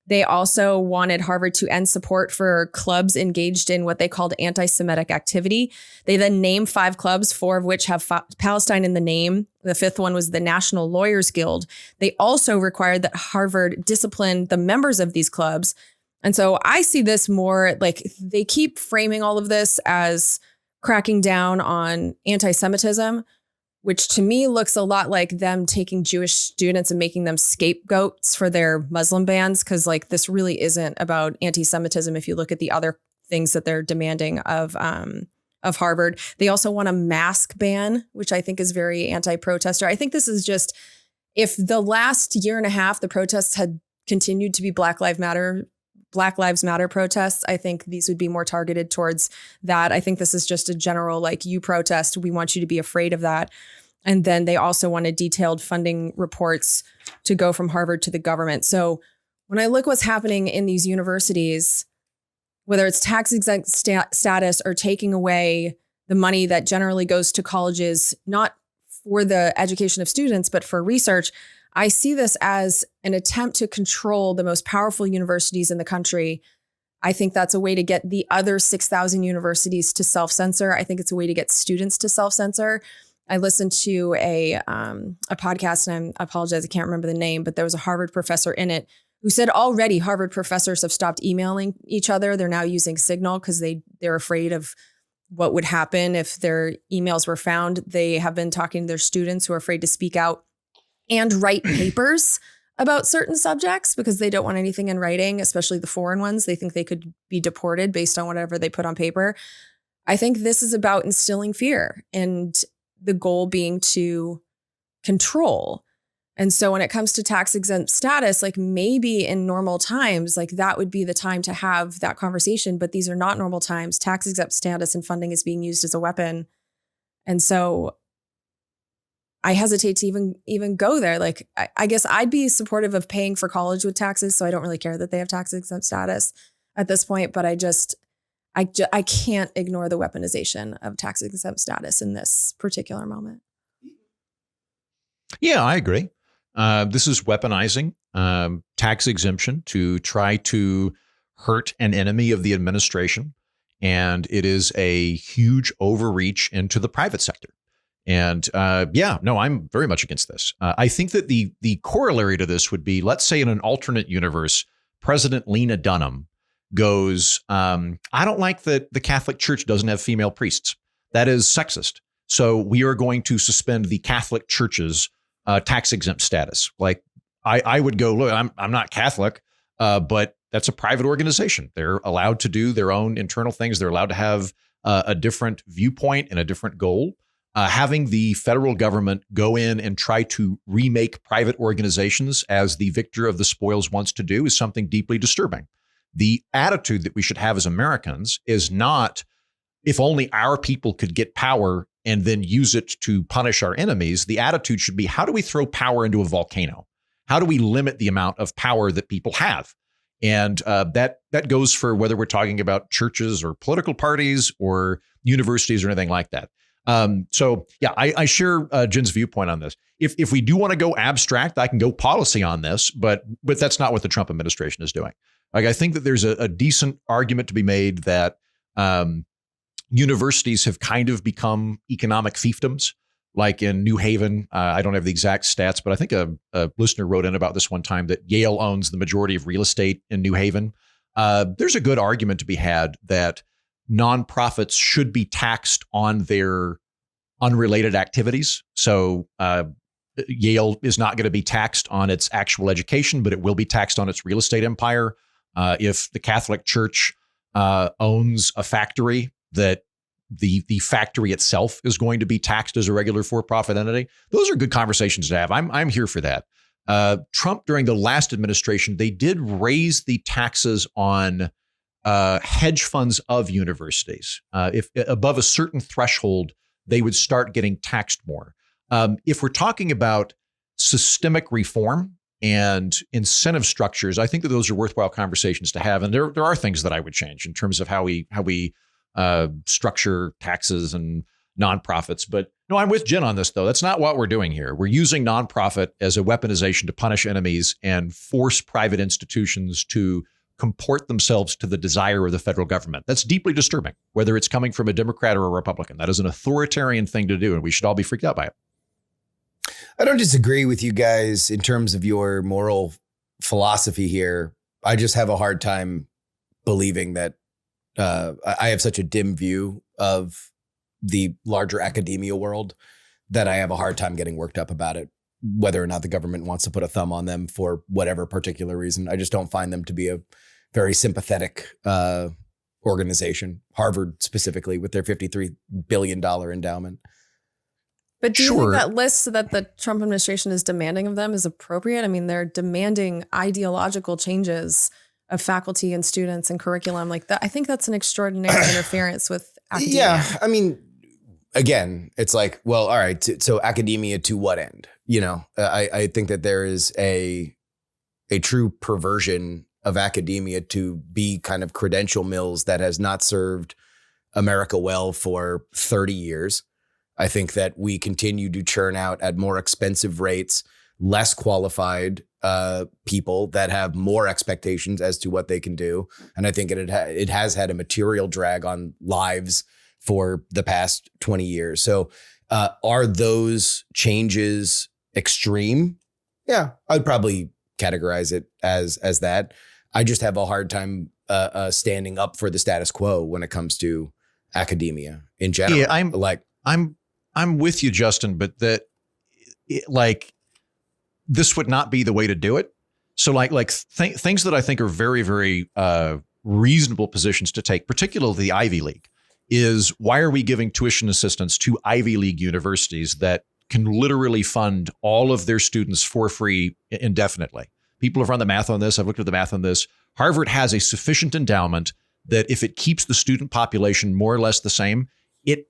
They also wanted Harvard to end support for clubs engaged in what they called anti-Semitic activity. They then named 5 clubs, 4 of which have Palestine in the name. The 5th one was the National Lawyers Guild. They also required that Harvard discipline the members of these clubs. And so I see this more like they keep framing all of this as cracking down on anti-Semitism, which to me looks a lot like them taking Jewish students and making them scapegoats for their Muslim bans. Cause like this really isn't about anti-Semitism. If you look at the other things that they're demanding of Harvard, they also want a mask ban, which I think is very anti-protester. I think this is just, if the last year and a half, the protests had continued to be Black Lives Matter protests, I think these would be more targeted towards that. I think this is just a general, like, you protest, we want you to be afraid of that. And then they also wanted detailed funding reports to go from Harvard to the government. So when I look what's happening in these universities, whether it's tax exempt status or taking away the money that generally goes to colleges, not for the education of students, but for research, I see this as an attempt to control the most powerful universities in the country. I think that's a way to get the other 6,000 universities to self-censor. I think it's a way to get students to self-censor. I listened to a podcast, and I apologize, I can't remember the name, but there was a Harvard professor in it who said already Harvard professors have stopped emailing each other. They're now using Signal because they're afraid of what would happen if their emails were found. They have been talking to their students who are afraid to speak out and write papers about certain subjects because they don't want anything in writing, especially the foreign ones. They think they could be deported based on whatever they put on paper. I think this is about instilling fear and the goal being to control. And so when it comes to tax exempt status, like maybe in normal times, like that would be the time to have that conversation. But these are not normal times. Tax exempt status and funding is being used as a weapon. And so I hesitate to even go there. Like, I guess I'd be supportive of paying for college with taxes. So I don't really care that they have tax exempt status at this point. But I can't ignore the weaponization of tax exempt status in this particular moment. Yeah, I agree. This is weaponizing tax exemption to try to hurt an enemy of the administration. And it is a huge overreach into the private sector. And I'm very much against this. I think that the corollary to this would be, let's say in an alternate universe, President Lena Dunham goes, I don't like that the Catholic Church doesn't have female priests. That is sexist. So we are going to suspend the Catholic Church's tax exempt status. Like I would go, look, I'm not Catholic, but that's a private organization. They're allowed to do their own internal things. They're allowed to have a different viewpoint and a different goal. Having the federal government go in and try to remake private organizations as the victor of the spoils wants to do is something deeply disturbing. The attitude that we should have as Americans is not, if only our people could get power and then use it to punish our enemies. The attitude should be, how do we throw power into a volcano? How do we limit the amount of power that people have? And that goes for whether we're talking about churches or political parties or universities or anything like that. I share Jen's viewpoint on this. If we do want to go abstract, I can go policy on this, but that's not what the Trump administration is doing. Like, I think that there's a decent argument to be made that universities have kind of become economic fiefdoms. Like in New Haven, I don't have the exact stats, but I think a listener wrote in about this one time that Yale owns the majority of real estate in New Haven. There's a good argument to be had that nonprofits should be taxed on their unrelated activities. So Yale is not going to be taxed on its actual education, but it will be taxed on its real estate empire. If the Catholic Church owns a factory, that the factory itself is going to be taxed as a regular for-profit entity. Those are good conversations to have. I'm here for that. Trump, during the last administration, they did raise the taxes on hedge funds of universities. If above a certain threshold, they would start getting taxed more. If we're talking about systemic reform and incentive structures, I think that those are worthwhile conversations to have. And there are things that I would change in terms of how we structure taxes and nonprofits. But no, I'm with Jen on this, though. That's not what we're doing here. We're using nonprofit as a weaponization to punish enemies and force private institutions to comport themselves to the desire of the federal government. That's deeply disturbing, whether it's coming from a Democrat or a Republican. That is an authoritarian thing to do, and we should all be freaked out by it. I don't disagree with you guys in terms of your moral philosophy here. I just have a hard time believing that I have such a dim view of the larger academia world that I have a hard time getting worked up about it, whether or not the government wants to put a thumb on them for whatever particular reason. I just don't find them to be a very sympathetic organization, Harvard specifically, with their $53 billion endowment. But do you think that list that the Trump administration is demanding of them is appropriate? I mean, they're demanding ideological changes of faculty and students and curriculum like that. I think that's an extraordinary interference with academia. Yeah. I mean, again, it's like, well, all right. So academia to what end? You know, I think that there is a true perversion of academia to be kind of credential mills that has not served America well for 30 years. I think that we continue to churn out at more expensive rates, less qualified people that have more expectations as to what they can do. And I think it has had a material drag on lives for the past 20 years. So are those changes extreme? Yeah, I'd probably categorize it as that. I just have a hard time standing up for the status quo when it comes to academia in general. Yeah, I'm with you, Justin, but this would not be the way to do it. So things that I think are very, very reasonable positions to take, particularly the Ivy League, is why are we giving tuition assistance to Ivy League universities that can literally fund all of their students for free indefinitely. People have run the math on this. I've looked at the math on this. Harvard has a sufficient endowment that if it keeps the student population more or less the same, it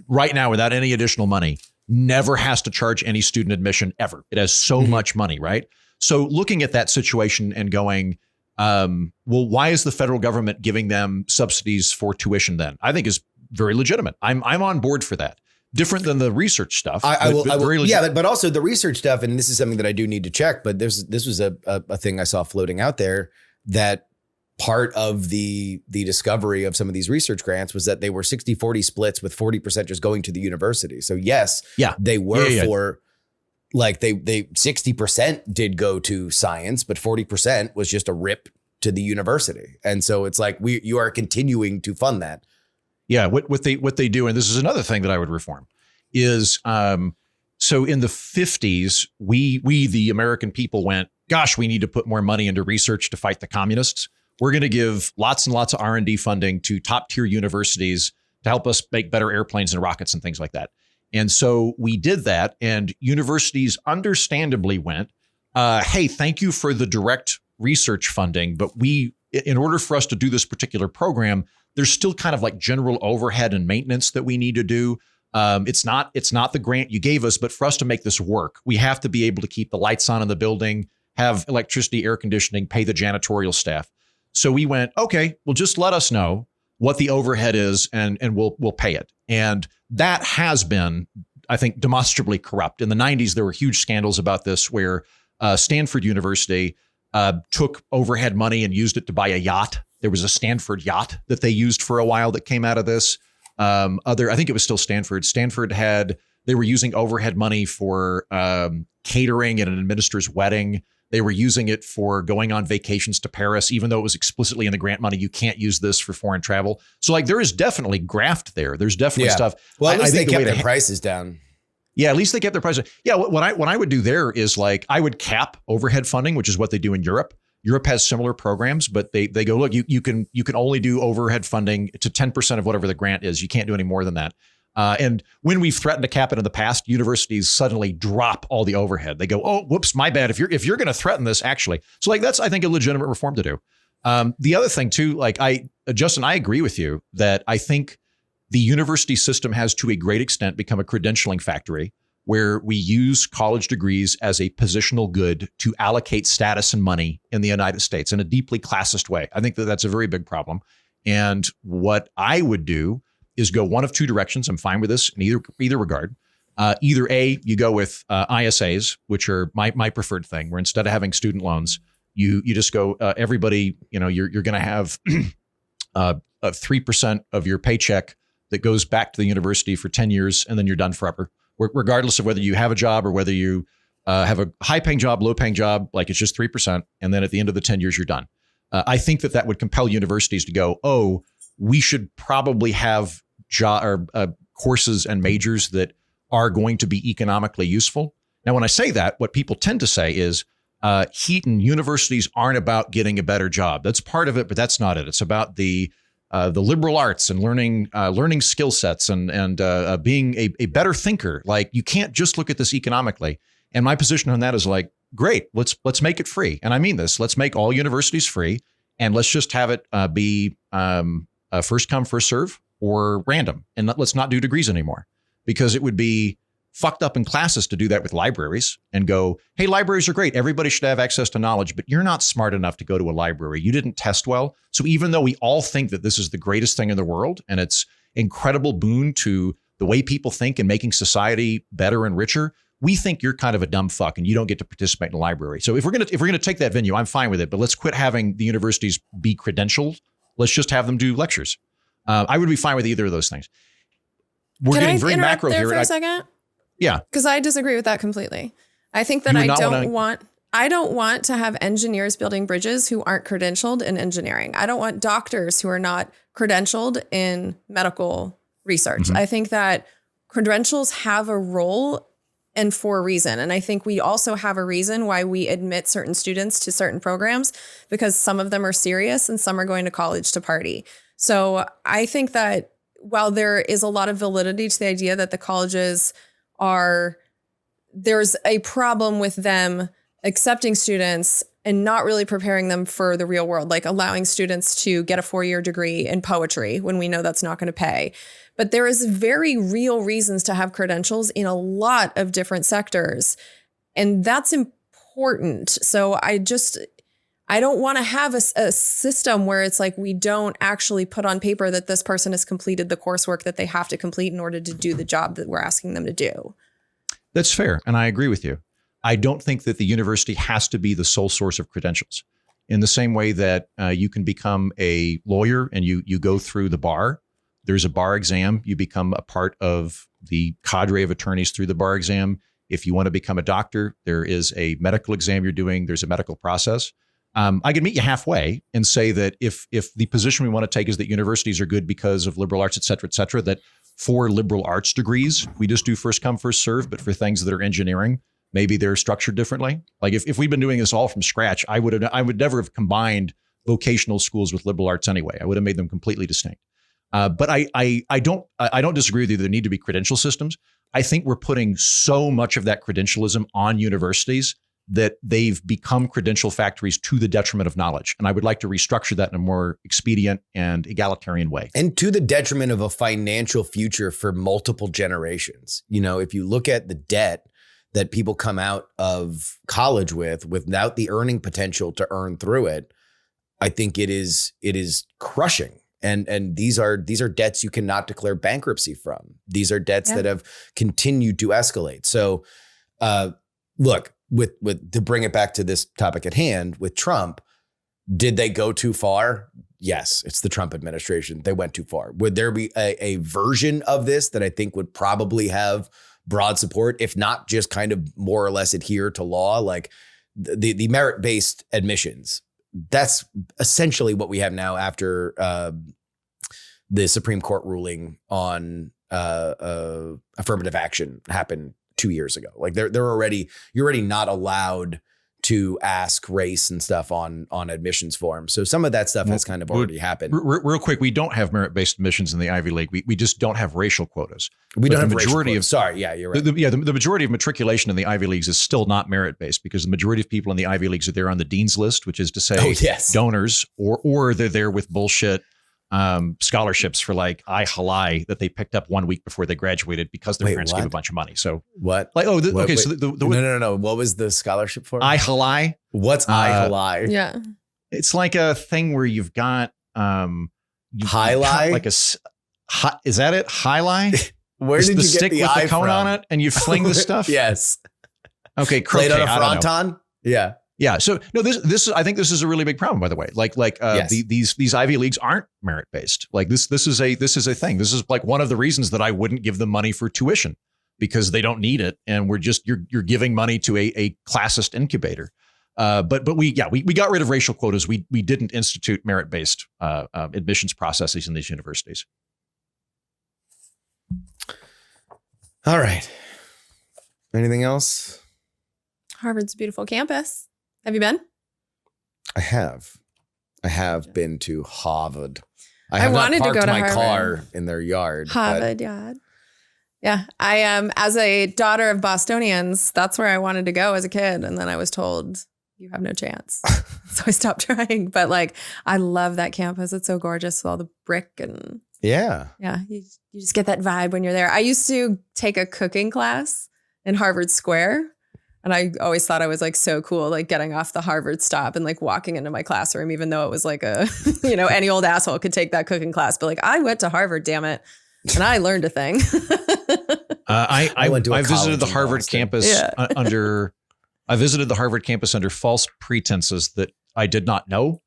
right now, without any additional money, never has to charge any student admission ever. It has so much money, right? So looking at that situation and going, well, why is the federal government giving them subsidies for tuition then? I think is very legitimate. I'm on board for that. Different than the research stuff. I will. Yeah, but also the research stuff, and this is something that I do need to check, but this was a thing I saw floating out there, that part of the discovery of some of these research grants was that they were 60-40 splits with 40% just going to the university. So yes, they were for like they 60% did go to science, but 40% was just a rip to the university. And so it's like you are continuing to fund that. Yeah, what they do, and this is another thing that I would reform, is so in the 50s, we the American people went, gosh, we need to put more money into research to fight the communists. We're going to give lots and lots of R&D funding to top tier universities to help us make better airplanes and rockets and things like that. And so we did that, and universities understandably went, hey, thank you for the direct research funding, but in order for us to do this particular program, there's still kind of like general overhead and maintenance that we need to do. It's not the grant you gave us, but for us to make this work, we have to be able to keep the lights on in the building, have electricity, air conditioning, pay the janitorial staff. So we went, okay, well, just let us know what the overhead is and we'll pay it. And that has been, I think, demonstrably corrupt. In the 90s, there were huge scandals about this where Stanford University took overhead money and used it to buy a yacht. There was a Stanford yacht that they used for a while that came out of this. I think it was still Stanford. They were using overhead money for catering at an administrator's wedding. They were using it for going on vacations to Paris, even though it was explicitly in the grant money. You can't use this for foreign travel. So like there is definitely graft there. There's definitely stuff. Well, at least they kept their prices down. Yeah, at least they kept their prices. Yeah, what I would do there is like I would cap overhead funding, which is what they do in Europe. Europe has similar programs, but they go, look, you can only do overhead funding to 10% of whatever the grant is. You can't do any more than that. And when we've threatened to cap it in the past, universities suddenly drop all the overhead. They go, oh, whoops, my bad. If you're going to threaten this, actually. So like that's, I think, a legitimate reform to do. The other thing too, like Justin, I agree with you that I think the university system has to a great extent become a credentialing factory where we use college degrees as a positional good to allocate status and money in the United States in a deeply classist way. I think that that's a very big problem. And what I would do is go one of two directions. I'm fine with this in either regard. Either A, you go with ISAs, which are my preferred thing, where instead of having student loans, you just go, everybody, you're going to have 3% of your paycheck that goes back to the university for 10 years, and then you're done forever. Regardless of whether you have a job or whether you have a high-paying job, low-paying job, like it's just 3%. And then at the end of the 10 years, you're done. I think that would compel universities to go, oh, we should probably have courses and majors that are going to be economically useful. Now, when I say that, what people tend to say is, Heaton, universities aren't about getting a better job. That's part of it, but that's not it. It's about the liberal arts and learning skill sets and being a better thinker. Like you can't just look at this economically. And my position on that is like, great, let's make it free. And I mean this, let's make all universities free and let's just have it be first come, first serve or random. And let's not do degrees anymore because it would be fucked up in classes to do that with libraries and go, hey, libraries are great. Everybody should have access to knowledge, but you're not smart enough to go to a library. You didn't test well. So even though we all think that this is the greatest thing in the world and it's incredible boon to the way people think and making society better and richer, we think you're kind of a dumb fuck and you don't get to participate in a library. So if we're gonna take that venue, I'm fine with it, but let's quit having the universities be credentialed. Let's just have them do lectures. I would be fine with either of those things. We're getting very macro here for a second. Yeah. Because I disagree with that completely. I think that I don't want to have engineers building bridges who aren't credentialed in engineering. I don't want doctors who are not credentialed in medical research. Mm-hmm. I think that credentials have a role and for a reason. And I think we also have a reason why we admit certain students to certain programs because some of them are serious and some are going to college to party. So I think that while there is a lot of validity to the idea that the colleges are there's a problem with them accepting students and not really preparing them for the real world, like allowing students to get a 4-year degree in poetry when we know that's not going to pay. But there is very real reasons to have credentials in a lot of different sectors. And that's important. So I don't want to have a system where it's like we don't actually put on paper that this person has completed the coursework that they have to complete in order to do the job that we're asking them to do. That's fair. And I agree with you. I don't think that the university has to be the sole source of credentials. In the same way that you can become a lawyer and you go through the bar, there's a bar exam. You become a part of the cadre of attorneys through the bar exam. If you want to become a doctor, there is a medical exam you're doing. There's a medical process. I can meet you halfway and say that if the position we want to take is that universities are good because of liberal arts, et cetera, that for liberal arts degrees, we just do first come, first serve. But for things that are engineering, maybe they're structured differently. Like if we'd been doing this all from scratch, I would never have combined vocational schools with liberal arts anyway. I would have made them completely distinct. But I don't disagree with you. There need to be credential systems. I think we're putting so much of that credentialism on universities that they've become credential factories to the detriment of knowledge. And I would like to restructure that in a more expedient and egalitarian way. And to the detriment of a financial future for multiple generations. You know, if you look at the debt that people come out of college with without the earning potential to earn through it, I think it is crushing. And these are debts you cannot declare bankruptcy from. These are debts that have continued to escalate. So look, with to bring it back to this topic at hand, with Trump, did they go too far? Yes, it's the Trump administration. They went too far. Would there be a version of this that I think would probably have broad support, if not just kind of more or less adhere to law, like the merit-based admissions? That's essentially what we have now after the Supreme Court ruling on affirmative action happened 2 years ago. Like you're already not allowed to ask race and stuff on admissions forms. So some of that stuff has kind of already happened. Real quick, we don't have merit-based admissions in the Ivy League. We just don't have racial quotas. We don't have majority of. Sorry, yeah, you're right. The majority of matriculation in the Ivy Leagues is still not merit-based because the majority of people in the Ivy Leagues are there on the dean's list, which is to say donors, or they're there with bullshit scholarships for like halai that they picked up 1 week before they graduated because their parents gave a bunch of money. So what? Like okay, so no. What was the scholarship for? halai. What's halai? Yeah, it's like a thing where you've got highlight, like is that it? Highlight? Where did you stick get the with eye the cone from? on it and you fling the stuff? Yes. Okay, played on a fronton. Yeah. Yeah. So no, this is I think this is a really big problem, by the way. These Ivy Leagues aren't merit based. Like this is a thing. This is like one of the reasons that I wouldn't give them money for tuition, because they don't need it, and you're giving money to a classist incubator. But we got rid of racial quotas. We didn't institute merit based admissions processes in these universities. All right. Anything else? Harvard's a beautiful campus. Have you been? I have been to Harvard. I have wanted not to go parked to my Harvard. car in their yard. Harvard yard. Yeah, I am. As a daughter of Bostonians, that's where I wanted to go as a kid, and then I was told you have no chance, so I stopped trying. But like, I love that campus. It's so gorgeous with all the brick and yeah. You just get that vibe when you're there. I used to take a cooking class in Harvard Square. And I always thought I was like so cool, like getting off the Harvard stop and like walking into my classroom, even though it was like any old asshole could take that cooking class. But like, I went to Harvard, damn it. And I learned a thing. I visited the Harvard campus I visited the Harvard campus under false pretenses that I did not know.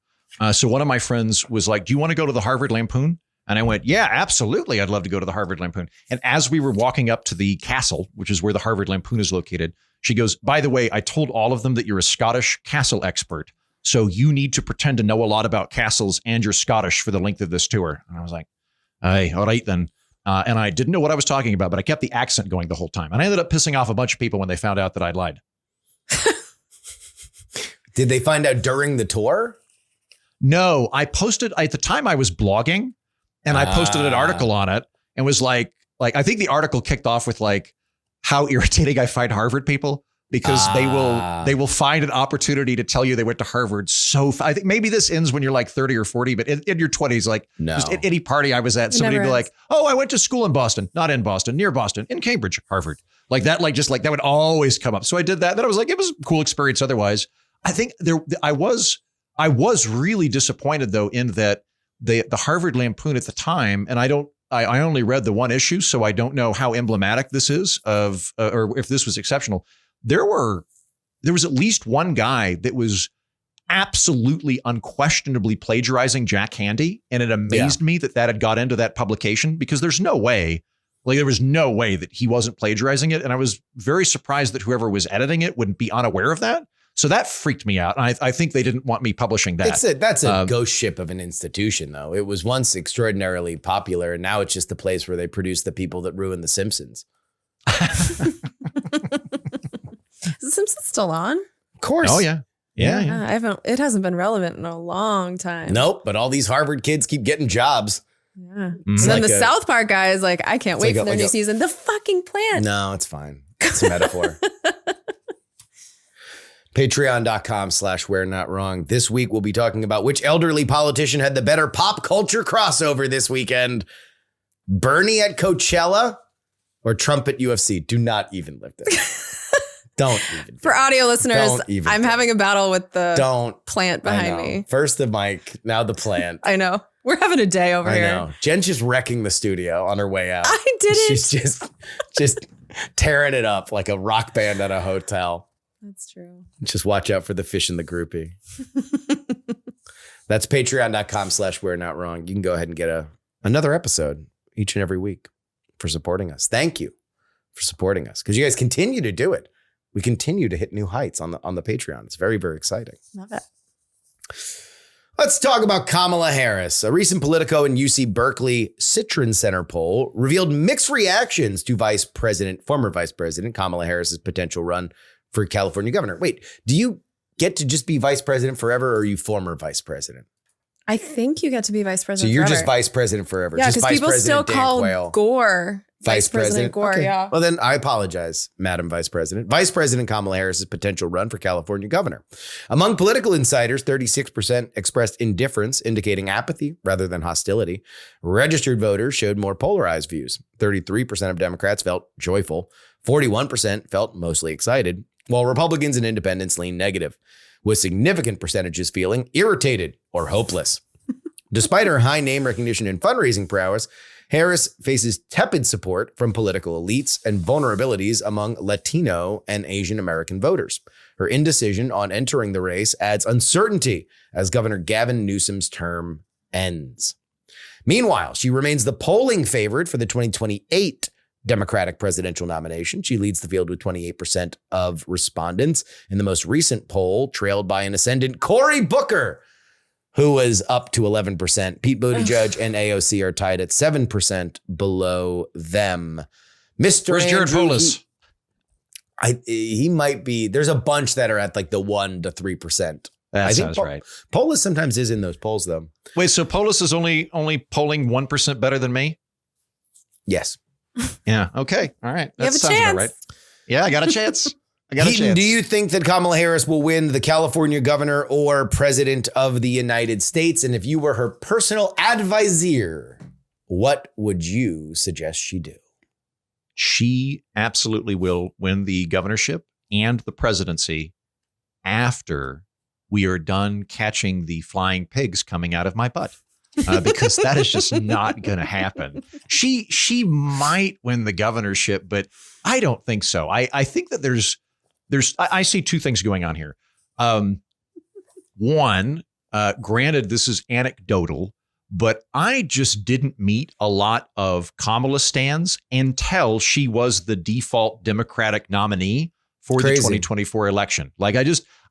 So one of my friends was like, do you want to go to the Harvard Lampoon? And I went, yeah, absolutely. I'd love to go to the Harvard Lampoon. And as we were walking up to the castle, which is where the Harvard Lampoon is located, she goes, by the way, I told all of them that you're a Scottish castle expert. So you need to pretend to know a lot about castles and you're Scottish for the length of this tour. And I was like, hey, all right then. And I didn't know what I was talking about, but I kept the accent going the whole time. And I ended up pissing off a bunch of people when they found out that I'd lied. Did they find out during the tour? No, I posted at the time I was blogging and I posted an article on it and was like, I think the article kicked off with like, how irritating I find Harvard people, because they will find an opportunity to tell you they went to Harvard. I think maybe this ends when you're like 30 or 40, but in your 20s, like just at any party I was at, somebody would be like, oh, I went to school in Boston, not in Boston, near Boston, in Cambridge, Harvard. Like that, that would always come up. So I did that. Then I was like, it was a cool experience. Otherwise, I think I was really disappointed though, in that the Harvard Lampoon at the time, and I only read the one issue, so I don't know how emblematic this is of, or if this was exceptional. There was at least one guy that was absolutely unquestionably plagiarizing Jack Handey. And it amazed me that had got into that publication, because there was no way that he wasn't plagiarizing it. And I was very surprised that whoever was editing it wouldn't be unaware of that. So that freaked me out. And I think they didn't want me publishing that. That's a ghost ship of an institution, though. It was once extraordinarily popular, and now it's just the place where they produce the people that ruined The Simpsons. Is The Simpsons still on? Of course. Oh, yeah. Yeah. It hasn't been relevant in a long time. Nope. But all these Harvard kids keep getting jobs. Yeah. Mm-hmm. So then the South Park guy is like, I can't wait for their new season. The fucking plant. No, it's fine. It's a metaphor. Patreon.com/We're Not Wrong. This week, we'll be talking about which elderly politician had the better pop culture crossover this weekend. Bernie at Coachella or Trump at UFC? Do not even lift it. Don't even. For audio listeners, I'm having a battle with the plant behind me. First the mic, now the plant. I know. We're having a day over here. I know. Jen's just wrecking the studio on her way out. I didn't. She's just tearing it up like a rock band at a hotel. That's true. Just watch out for the fish in the groupie. That's patreon.com/We're Not Wrong. You can go ahead and get another episode each and every week for supporting us. Thank you for supporting us, because you guys continue to do it. We continue to hit new heights on the Patreon. It's very, very exciting. Love it. Let's talk about Kamala Harris. A recent Politico and UC Berkeley Citron Center poll revealed mixed reactions to former Vice President Kamala Harris's potential run for California governor. Wait, do you get to just be vice president forever, or are you former vice president? I think you get to be vice president. So you're forever. Just vice president forever. Yeah, because people still call Gore Vice President Gore. Okay. Yeah. Well, then I apologize, Madam Vice President. Vice President Kamala Harris's potential run for California governor. Among political insiders, 36% expressed indifference, indicating apathy rather than hostility. Registered voters showed more polarized views. 33% of Democrats felt joyful. 41% felt mostly excited, while Republicans and independents leaned negative, with significant percentages feeling irritated or hopeless. Despite her high name recognition and fundraising prowess, Harris faces tepid support from political elites and vulnerabilities among Latino and Asian American voters. Her indecision on entering the race adds uncertainty as Governor Gavin Newsom's term ends. Meanwhile, she remains the polling favorite for the 2028 Democratic presidential nomination. She leads the field with 28% of respondents in the most recent poll, trailed by an ascendant Cory Booker, who was up to 11%. Pete Buttigieg and AOC are tied at 7% below them. Where's Jared Polis? He might be. There's a bunch that are at like the 1 to 3%. That sounds right. Polis sometimes is in those polls, though. Wait, so Polis is only polling 1% better than me? Yes. Yeah. Okay. All right. That sounds about right. Yeah, I got a chance. Heaton, do you think that Kamala Harris will win the California governor or president of the United States? And if you were her personal advisor, what would you suggest she do? She absolutely will win the governorship and the presidency after we are done catching the flying pigs coming out of my butt. Because that is just not going to happen. She might win the governorship, but I don't think so. I think that I see two things going on here. One, granted, this is anecdotal, but I just didn't meet a lot of Kamala stans until she was the default Democratic nominee for the 2024 election. Like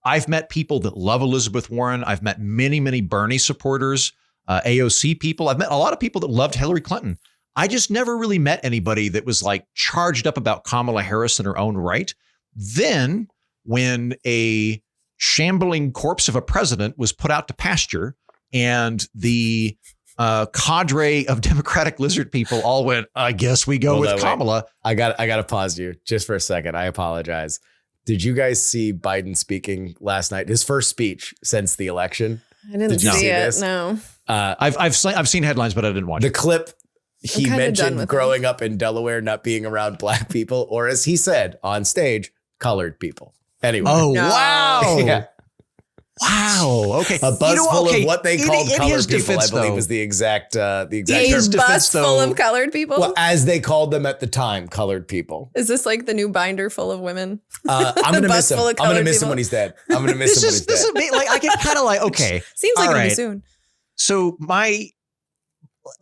I've met people that love Elizabeth Warren. I've met many, many Bernie supporters. AOC people. I've met a lot of people that loved Hillary Clinton. I just never really met anybody that was like charged up about Kamala Harris in her own right. Then when a shambling corpse of a president was put out to pasture and the cadre of Democratic lizard people all went, I guess we go with Kamala. I got to pause you just for a second. I apologize. Did you guys see Biden speaking last night? His first speech since the election? I didn't see it. This? No. I've seen headlines, but I didn't watch the it. clip. He mentioned growing up in Delaware, not being around black people, or as he said on stage, colored people. Anyway. Oh, wow. Yeah. Wow. Okay. A bus full of what they called colored people, I believe, was the exact term. A bus full of colored people? Well, as they called them at the time, colored people. Is this like the new binder full of women? I'm going to miss him. I'm going to miss him when he's dead. I'm going to miss him when he's dead. This is like, I get kind of like, okay. Seems like it'll be soon. So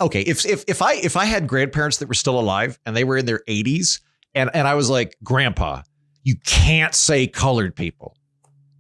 if I had grandparents that were still alive and they were in their 80s and I was like, Grandpa, you can't say colored people.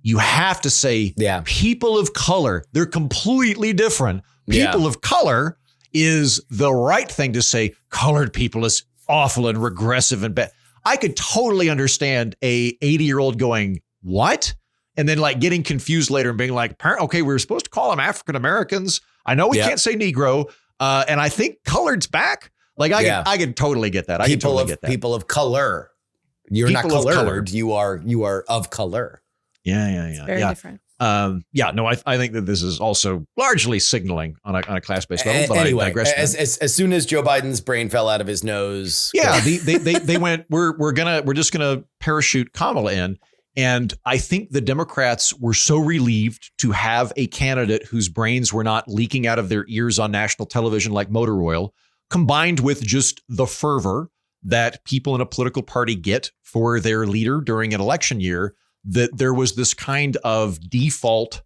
You have to say people of color. They're completely different. People of color is the right thing to say. Colored people is awful and regressive and bad. I could totally understand a 80-year-old going, what? And then like getting confused later and being like, okay, we were supposed to call them African Americans. I know we can't say Negro. And I think colored's back. Like I could totally get that. I can totally get that. People of color. You're people not colored. You are of color. Yeah. It's very different. I think that this is also largely signaling on a class-based level. But anyway, I digress. As soon as Joe Biden's brain fell out of his nose. Yeah, they went, we're just gonna parachute Kamala in. And I think the Democrats were so relieved to have a candidate whose brains were not leaking out of their ears on national television like motor oil, combined with just the fervor that people in a political party get for their leader during an election year, that there was this kind of default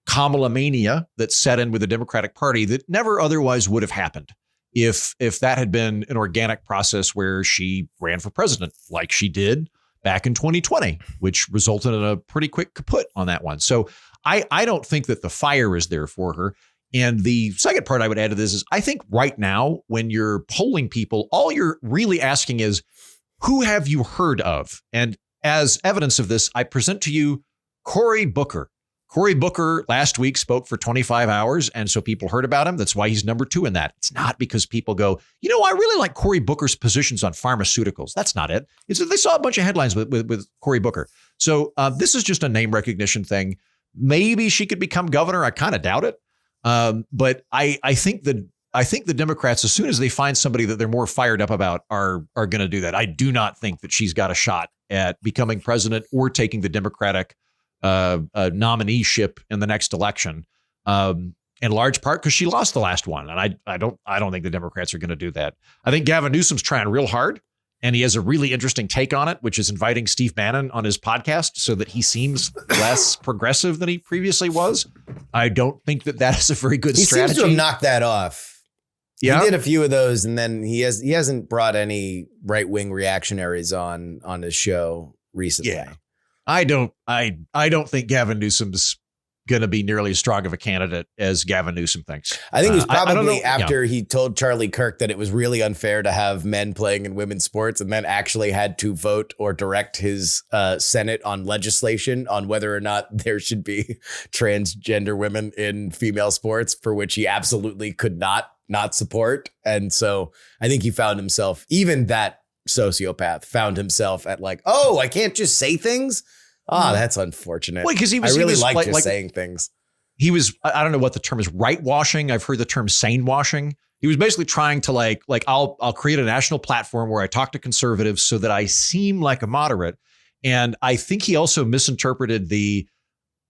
Kamala mania that set in with the Democratic Party that never otherwise would have happened if that had been an organic process where she ran for president like she did back in 2020, which resulted in a pretty quick kaput on that one. So I don't think that the fire is there for her. And the second part I would add to this is I think right now when you're polling people, all you're really asking is, who have you heard of? And as evidence of this, I present to you Cory Booker. Cory Booker last week spoke for 25 hours, and so people heard about him. That's why he's number 2 in that. It's not because people go, I really like Cory Booker's positions on pharmaceuticals. That's not it. It's that they saw a bunch of headlines with Cory Booker. So this is just a name recognition thing. Maybe she could become governor. I kind of doubt it. But I think the Democrats, as soon as they find somebody that they're more fired up about, are going to do that. I do not think that she's got a shot at becoming president or taking the Democratic nomineeship in the next election, in large part because she lost the last one. And I don't think the Democrats are going to do that. I think Gavin Newsom's trying real hard, and he has a really interesting take on it, which is inviting Steve Bannon on his podcast so that he seems less progressive than he previously was. I don't think that is a very good strategy. He seems to have knocked that off. Yeah. He did a few of those, and then he hasn't brought any right-wing reactionaries on his show recently. Yeah. I don't think Gavin Newsom's going to be nearly as strong of a candidate as Gavin Newsom thinks. I think it was probably after he told Charlie Kirk that it was really unfair to have men playing in women's sports, and then actually had to vote or direct his Senate on legislation on whether or not there should be transgender women in female sports, for which he absolutely could not support. And so I think he found himself, even that sociopath found himself at like, oh, I can't just say things. That's unfortunate. Well, because I really like just saying things. He was, I don't know what the term is, right washing. I've heard the term sane washing. He was basically trying to like I'll create a national platform where I talk to conservatives so that I seem like a moderate. And I think he also misinterpreted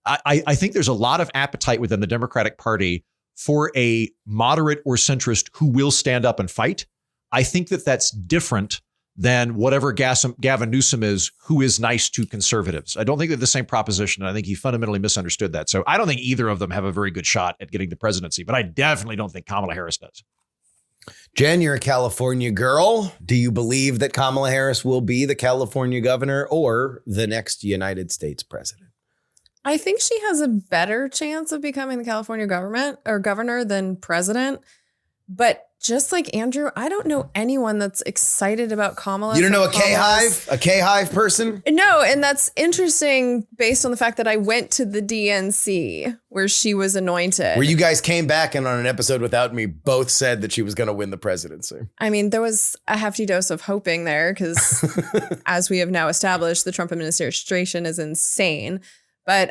I think there's a lot of appetite within the Democratic Party for a moderate or centrist who will stand up and fight. I think that's different than whatever Gavin Newsom is, who is nice to conservatives. I don't think they're the same proposition. I think he fundamentally misunderstood that. So I don't think either of them have a very good shot at getting the presidency, but I definitely don't think Kamala Harris does. Jen, you're a California girl. Do you believe that Kamala Harris will be the California governor or the next United States president? I think she has a better chance of becoming the California governor than president. But just like Andrew, I don't know anyone that's excited about Kamala. You don't know a K-Hive person? No, and that's interesting based on the fact that I went to the DNC where she was anointed. Where you guys came back and on an episode without me both said that she was going to win the presidency. I mean, there was a hefty dose of hoping there because as we have now established, the Trump administration is insane. But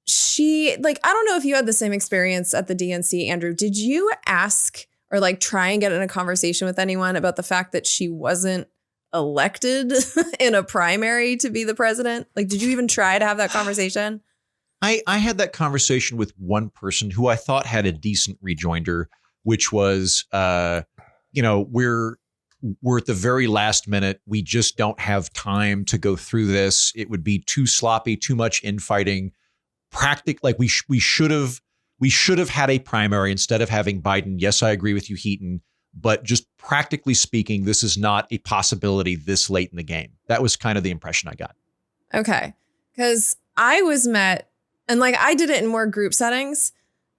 she, like, I don't know if you had the same experience at the DNC, Andrew. Did you ask or like try and get in a conversation with anyone about the fact that she wasn't elected in a primary to be the president? Like, did you even try to have that conversation? I had that conversation with one person who I thought had a decent rejoinder, which was, we're at the very last minute. We just don't have time to go through this. It would be too sloppy, too much infighting. Like we should have had a primary instead of having Biden. Yes, I agree with you, Heaton. But just practically speaking, this is not a possibility this late in the game. That was kind of the impression I got. Okay, because I was met, and like I did it in more group settings,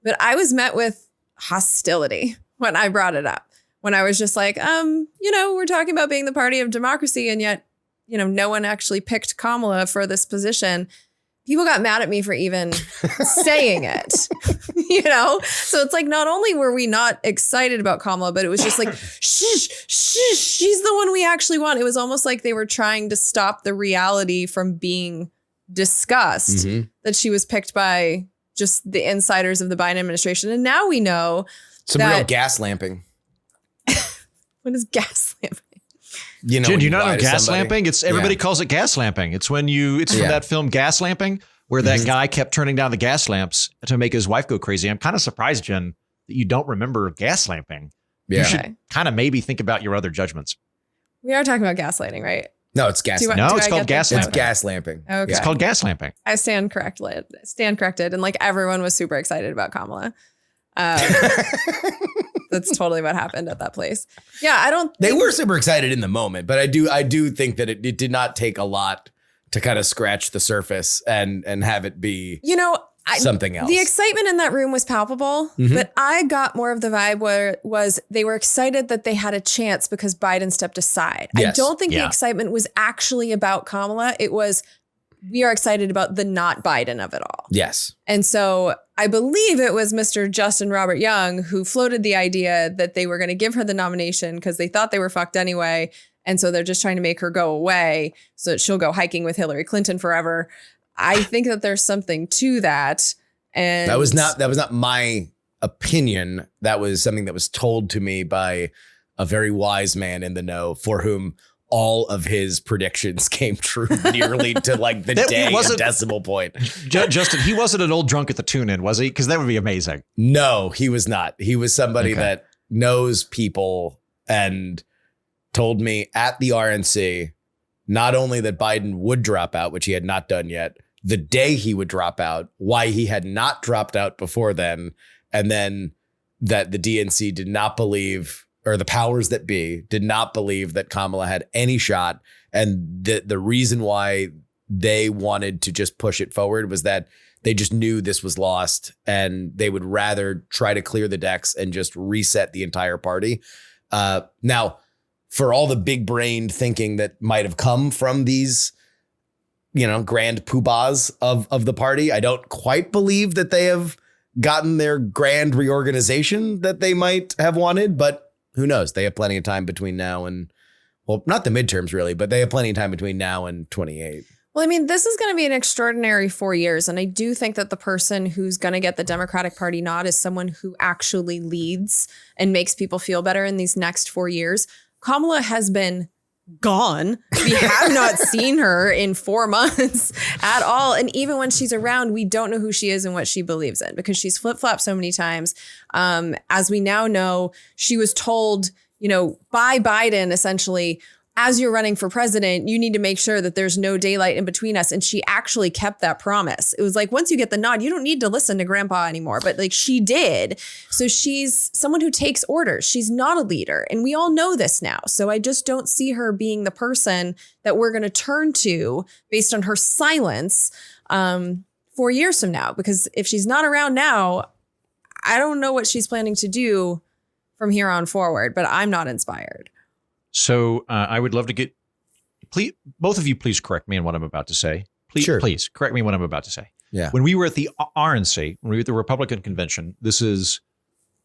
but I was met with hostility when I brought it up. When I was just like, we're talking about being the party of democracy, and yet, no one actually picked Kamala for this position. People got mad at me for even saying it, So it's like, not only were we not excited about Kamala, but it was just like, shh, she's the one we actually want. It was almost like they were trying to stop the reality from being discussed, that she was picked by just the insiders of the Biden administration. And now we know some real gas lamping. What is gas lamping? Jen, do you not know gas lamping? It's everybody calls it gas lamping. It's when it's from that film Gas Lamping, where that guy kept turning down the gas lamps to make his wife go crazy. I'm kind of surprised, Jen, that you don't remember gas lamping. Yeah. You should kind of maybe think about your other judgments. We are talking about gaslighting, right? No, it's gas lamping. No, it's called gas lamping. It's gas lamping. Okay. It's called gas lamping. I stand corrected. And like everyone was super excited about Kamala. That's totally what happened at that place. Yeah, they were super excited in the moment, but I do think that it did not take a lot to kind of scratch the surface and have it be something else. The excitement in that room was palpable, but I got more of the vibe where it was they were excited that they had a chance because Biden stepped aside. Yes. I don't think the excitement was actually about Kamala. It was, we are excited about the not Biden of it all. Yes. And so I believe it was Mr. Justin Robert Young who floated the idea that they were going to give her the nomination because they thought they were fucked anyway. And so they're just trying to make her go away so that she'll go hiking with Hillary Clinton forever. I think that there's something to that. And that was not my opinion. That was something that was told to me by a very wise man in the know for whom all of his predictions came true nearly to like the day and decimal point. Justin, he wasn't an old drunk at the tune-in, was he? Because that would be amazing. No, he was not. He was somebody that knows people and told me at the RNC, not only that Biden would drop out, which he had not done yet, the day he would drop out, why he had not dropped out before then, and then that the DNC did not believe, or the powers that be did not believe that Kamala had any shot. And the reason why they wanted to just push it forward was that they just knew this was lost and they would rather try to clear the decks and just reset the entire party. Now, for all the big brained thinking that might have come from these, grand poobahs of the party, I don't quite believe that they have gotten their grand reorganization that they might have wanted, but who knows? They have plenty of time between now and, well, not the midterms really, but they have plenty of time between now and 28. Well, I mean, this is going to be an extraordinary 4 years. And I do think that the person who's going to get the Democratic Party nod is someone who actually leads and makes people feel better in these next 4 years. Kamala has been gone. We have not seen her in 4 months at all. And even when she's around, we don't know who she is and what she believes in because she's flip-flopped so many times. As we now know, she was told, by Biden, essentially, as you're running for president, you need to make sure that there's no daylight in between us. And she actually kept that promise. It was like, once you get the nod, you don't need to listen to grandpa anymore. But like she did. So she's someone who takes orders. She's not a leader. And we all know this now. So I just don't see her being the person that we're going to turn to based on her silence 4 years from now. Because if she's not around now, I don't know what she's planning to do from here on forward, but I'm not inspired. So I would love to get, please, both of you, please correct me on what I'm about to say. Please correct me what I'm about to say. Yeah. When we were at the RNC, when we were at the Republican convention, this is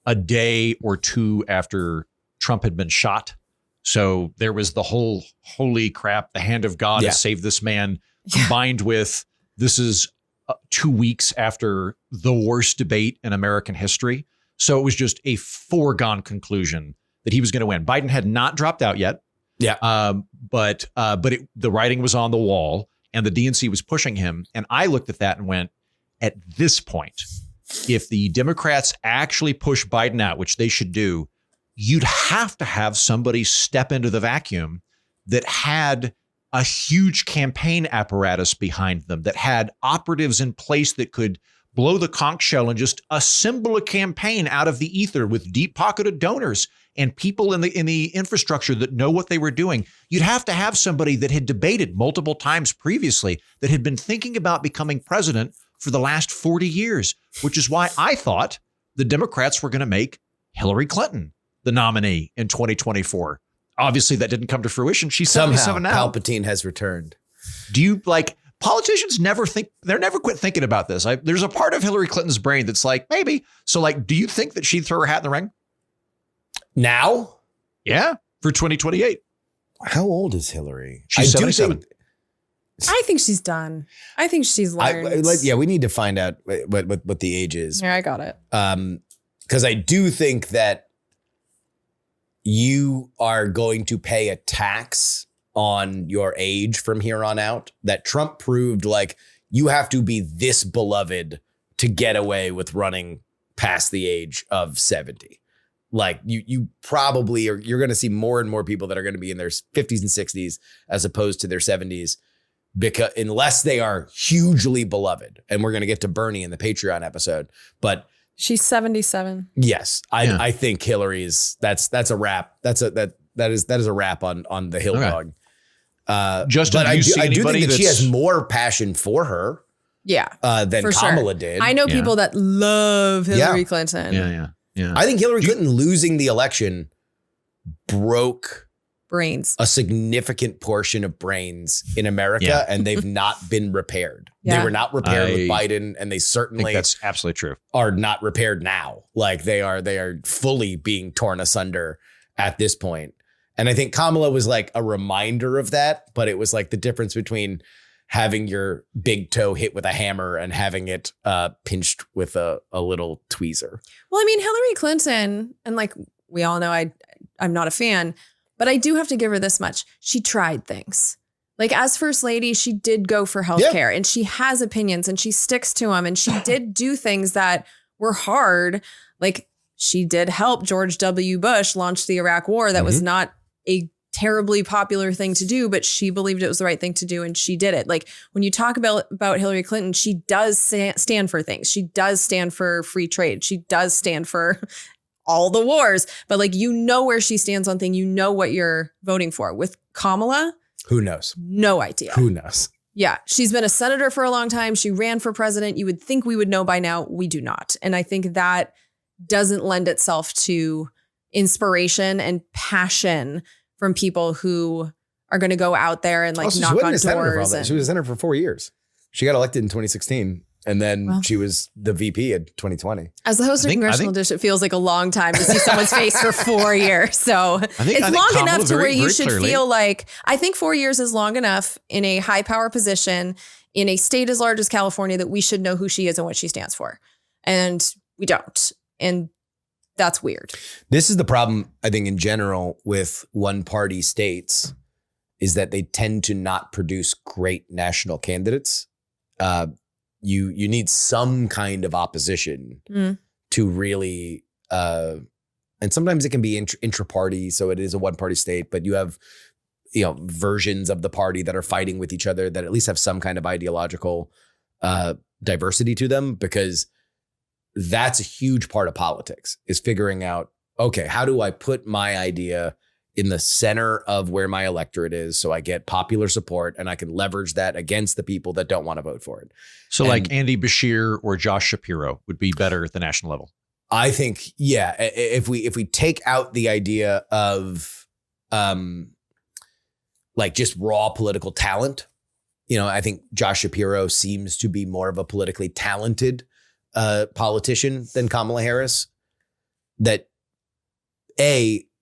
a day or two after Trump had been shot. So there was the whole, holy crap, the hand of God has saved this man, combined with this is 2 weeks after the worst debate in American history. So it was just a foregone conclusion that he was going to win. Biden had not dropped out yet. Yeah. But the writing was on the wall and the DNC was pushing him. And I looked at that and went, at this point, if the Democrats actually push Biden out, which they should do, you'd have to have somebody step into the vacuum that had a huge campaign apparatus behind them, that had operatives in place that could blow the conch shell and just assemble a campaign out of the ether with deep-pocketed donors and people in the infrastructure that know what they were doing. You'd have to have somebody that had debated multiple times previously, that had been thinking about becoming president for the last 40 years, which is why I thought the Democrats were going to make Hillary Clinton the nominee in 2024. Obviously, that didn't come to fruition. She's 77 now. Palpatine has returned. Do you politicians never quit thinking about this? There's a part of Hillary Clinton's brain that's like, maybe. So do you think that she'd throw her hat in the ring? Now? Yeah, for 2028. How old is Hillary? She's 77. I think she's done. I think she's learned. We need to find out what the age is. Yeah, I got it. Because I do think that you are going to pay a tax on your age from here on out. That Trump proved you have to be this beloved to get away with running past the age of 70. You probably you're going to see more and more people that are going to be in their 50s and 60s as opposed to their 70s, because unless they are hugely beloved. And we're going to get to Bernie in the Patreon episode, but she's 77. Yes. I think Hillary's that's a wrap. That is a wrap on the Hill dog. Justin, but I do think that she has more passion for her. Yeah. Than Kamala did. I know people that love Hillary Clinton. Yeah. I think Hillary Clinton losing the election broke brains, a significant portion of brains in America, and they've not been repaired. They were not repaired with Biden, and they certainly that's absolutely true. Are not repaired now. They are fully being torn asunder at this point. And I think Kamala was a reminder of that, but it was the difference between having your big toe hit with a hammer and having it pinched with a little tweezer. Well, I mean, Hillary Clinton, and we all know I'm not a fan, but I do have to give her this much. She tried things. As first lady, she did go for healthcare and she has opinions and she sticks to them. And she did do things that were hard. She did help George W. Bush launch the Iraq War. That was not a terribly popular thing to do, but she believed it was the right thing to do. And she did it. When you talk about Hillary Clinton, she does stand for things. She does stand for free trade. She does stand for all the wars, but where she stands on things, what you're voting for. With Kamala, who knows? No idea. Who knows? Yeah. She's been a senator for a long time. She ran for president. You would think we would know by now. We do not. And I think that doesn't lend itself to inspiration and passion from people who are going to go out there and knock on doors. She was a senator for 4 years. She got elected in 2016. And then she was the VP in 2020. As the host of Congressional Dish, it feels like a long time to see someone's face for 4 years. So it's long enough to where you should feel I think 4 years is long enough in a high power position in a state as large as California that we should know who she is and what she stands for. And we don't. And that's weird. This is the problem, I think, in general with one party states is that they tend to not produce great national candidates. You need some kind of opposition to really, and sometimes it can be intra-party, so it is a one-party state, but you have, versions of the party that are fighting with each other that at least have some kind of ideological diversity to them, because that's a huge part of politics, is figuring out, okay, how do I put my idea in the center of where my electorate is so I get popular support and I can leverage that against the people that don't want to vote for it. So Andy Bashir or Josh Shapiro would be better at the national level. I think, yeah, if we take out the idea of like just raw political talent, I think Josh Shapiro seems to be more of a politically talented politician than Kamala Harris. That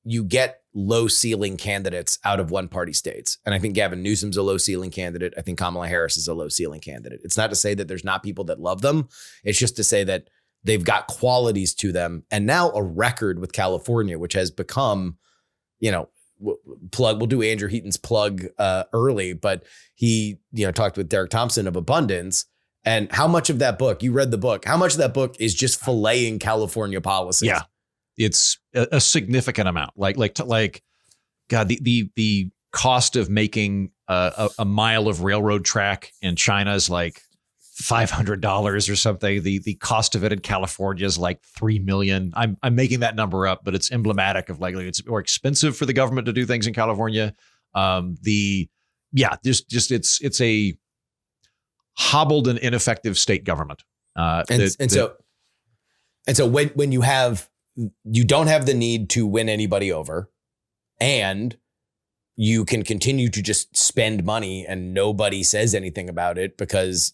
you get low ceiling candidates out of one party states. And I think Gavin Newsom's a low ceiling candidate. I think Kamala Harris is a low ceiling candidate. It's not to say that there's not people that love them. It's just to say that they've got qualities to them. And now a record with California, which has become, we'll do Andrew Heaton's plug early, but he, talked with Derek Thompson of Abundance. And how much of that book, you read the book, how much of that book is just filleting California policies? Yeah, it's a significant amount. God, the cost of making a mile of railroad track in China is like $500 or something. The cost of it in California is like $3 million. I'm making that number up, but it's emblematic of it's more expensive for the government to do things in California. It's a hobbled and ineffective state government. So when you don't have the need to win anybody over, and you can continue to just spend money and nobody says anything about it because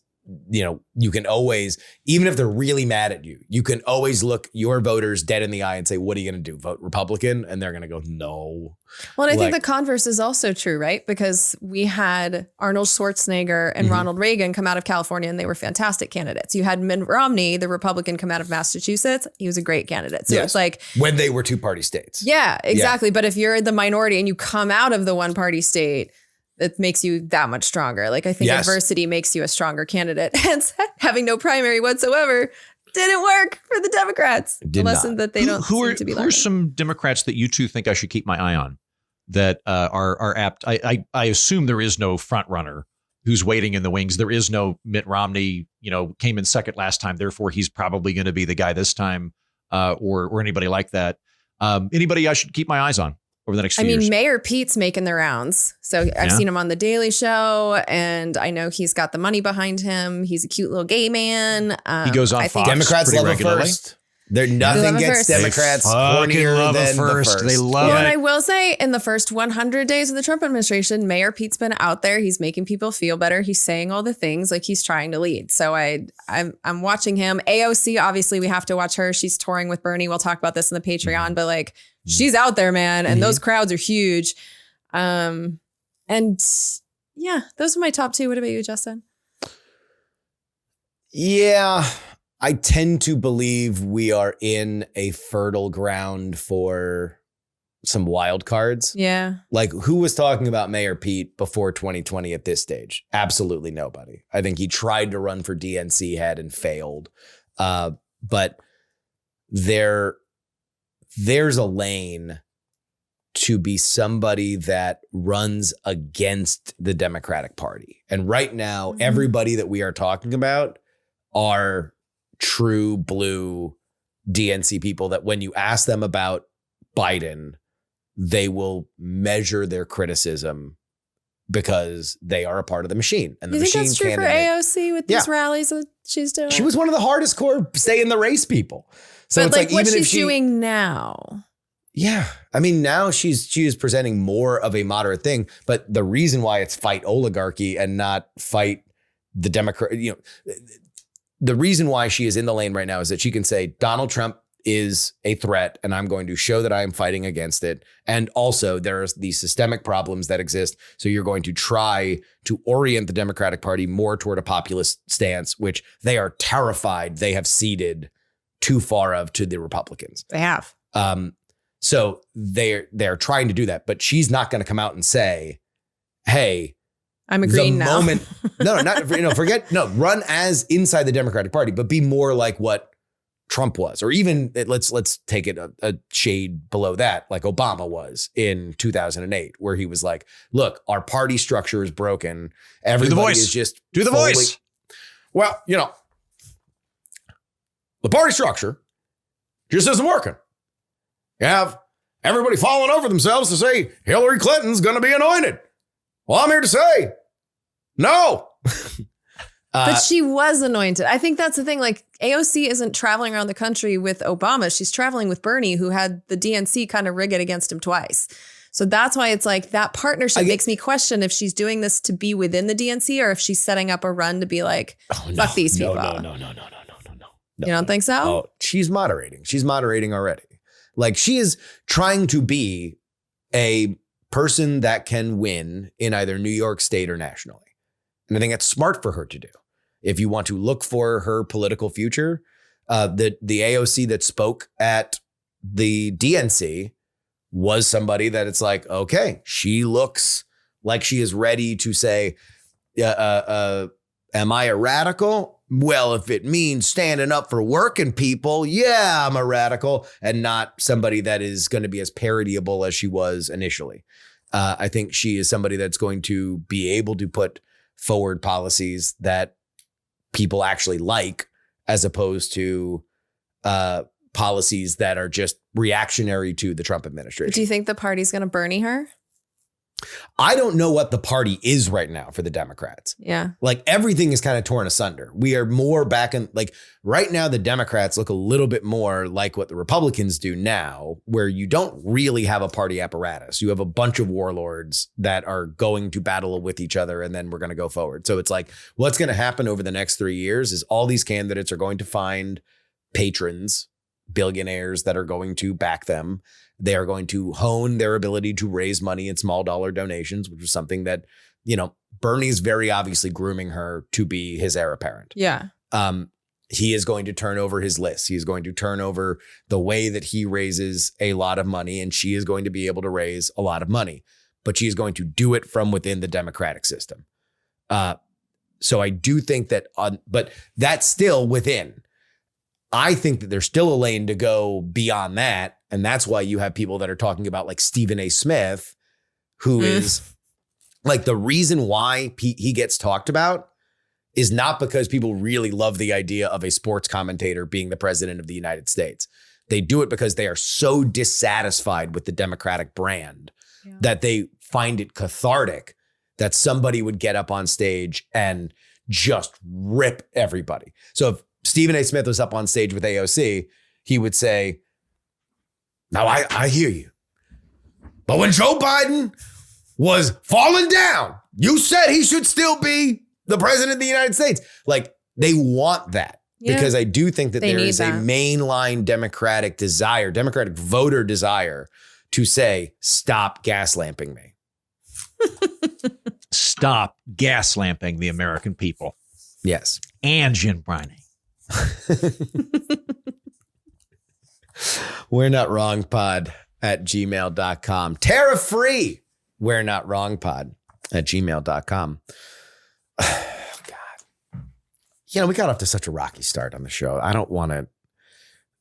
you can always, even if they're really mad at you, you can always look your voters dead in the eye and say, what are you going to do? Vote Republican? And they're going to go, no. Well, and I think the converse is also true, right? Because we had Arnold Schwarzenegger and Ronald Reagan come out of California and they were fantastic candidates. You had Mitt Romney, the Republican, come out of Massachusetts. He was a great candidate. So it's like when they were two party states. Yeah, exactly. Yeah. But if you're the minority and you come out of the one party state, it makes you that much stronger. Like, I think adversity makes you a stronger candidate. And having no primary whatsoever didn't work for the Democrats. The lesson that they don't seem to be learning. Who are some Democrats that you two think I should keep my eye on that are apt? I assume there is no front runner who's waiting in the wings. There is no Mitt Romney, came in second last time. Therefore, he's probably going to be the guy this time or anybody like that. Anybody I should keep my eyes on over the next few years? Mayor Pete's making the rounds. So I've seen him on The Daily Show, and I know he's got the money behind him. He's a cute little gay man. He goes on Fox Democrats pretty love regularly. First. Nothing gets Democrats hornier than the first. They love it. And I will say, in the first 100 days of the Trump administration, Mayor Pete's been out there. He's making people feel better. He's saying all the things like he's trying to lead. So I'm watching him. AOC, obviously, we have to watch her. She's touring with Bernie. We'll talk about this in the Patreon, but she's out there, man. And those crowds are huge. And yeah, those are my top two. What about you, Justin? Yeah. I tend to believe we are in a fertile ground for some wild cards. Yeah. Like, who was talking about Mayor Pete before 2020 at this stage? Absolutely nobody. I think he tried to run for DNC head and failed. But there's a lane to be somebody that runs against the Democratic Party. And right now, everybody that we are talking about are true blue DNC people that when you ask them about Biden, they will measure their criticism because they are a part of the machine. And the you think machine that's true for AOC with these rallies that she's doing? She was one of the hardest core stay in the race people. So but it's what even she's doing now. Yeah. I mean, now she is presenting more of a moderate thing, but the reason why it's fight oligarchy and not fight the Democrat, the reason why she is in the lane right now is that she can say Donald Trump is a threat and I'm going to show that I am fighting against it. And also there are these systemic problems that exist. So you're going to try to orient the Democratic Party more toward a populist stance, which they are terrified they have ceded too far of to the Republicans. They have. So they're trying to do that, but she's not going to come out and say, hey, I'm agreeing now. Run as inside the Democratic Party, but be more like what Trump was, or even let's take it a shade below that, like Obama was in 2008, where he was like, look, our party structure is broken. Everybody is just do the voice. Well, the party structure just isn't working. You have everybody falling over themselves to say Hillary Clinton's going to be anointed. Well, I'm here to say no. But she was anointed. I think that's the thing. Like AOC isn't traveling around the country with Obama. She's traveling with Bernie, who had the DNC kind of rig it against him twice. So that's why it's like that partnership makes me question if she's doing this to be within the DNC or if she's setting up a run to be like, fuck these people. No. You don't think so? Oh, she's moderating. She's moderating already. Like she is trying to be a person that can win in either New York State or nationally. And I think that's smart for her to do. If you want to look for her political future, the AOC that spoke at the DNC was somebody that it's like, okay, she looks like she is ready to say, am I a radical? Well, if it means standing up for working people, yeah, I'm a radical, and not somebody that is going to be as parodyable as she was initially. I think she is somebody that's going to be able to put forward policies that people actually like, as opposed to policies that are just reactionary to the Trump administration. Do you think the party's going to Bernie her? I don't know what the party is right now for the Democrats. Yeah. Like everything is kind of torn asunder. We are more back in, like right now, the Democrats look a little bit more like what the Republicans do now, where you don't really have a party apparatus. You have a bunch of warlords that are going to battle with each other, and then we're going to go forward. So it's like, what's going to happen over the next 3 years is all these candidates are going to find patrons, billionaires that are going to back them. They are going to hone their ability to raise money in small dollar donations, which is something that, you know, Bernie's very obviously grooming her to be his heir apparent. Yeah. He is going to turn over his list. He's going to turn over the way that he raises a lot of money, and she is going to be able to raise a lot of money, but she's going to do it from within the democratic system. So I do think that, but that's still within. I think that there's still a lane to go beyond that. And that's why you have people that are talking about like Stephen A. Smith, who is like the reason why he gets talked about is not because people really love the idea of a sports commentator being the president of the United States. They do it because they are so dissatisfied with the Democratic brand that they find it cathartic that somebody would get up on stage and just rip everybody. So if Stephen A. Smith was up on stage with AOC, he would say, now I hear you. But when Joe Biden was falling down, you said he should still be the president of the United States. Like they want that because I do think that there is a mainline Democratic desire, Democratic voter desire to say, stop gaslamping me. Stop gaslamping the American people. Yes. And Jen Briney. We're not wrong pod at gmail.com. Tariff free. We're not wrong pod at gmail.com. God. You know, we got off to such a rocky start on the show. I don't want to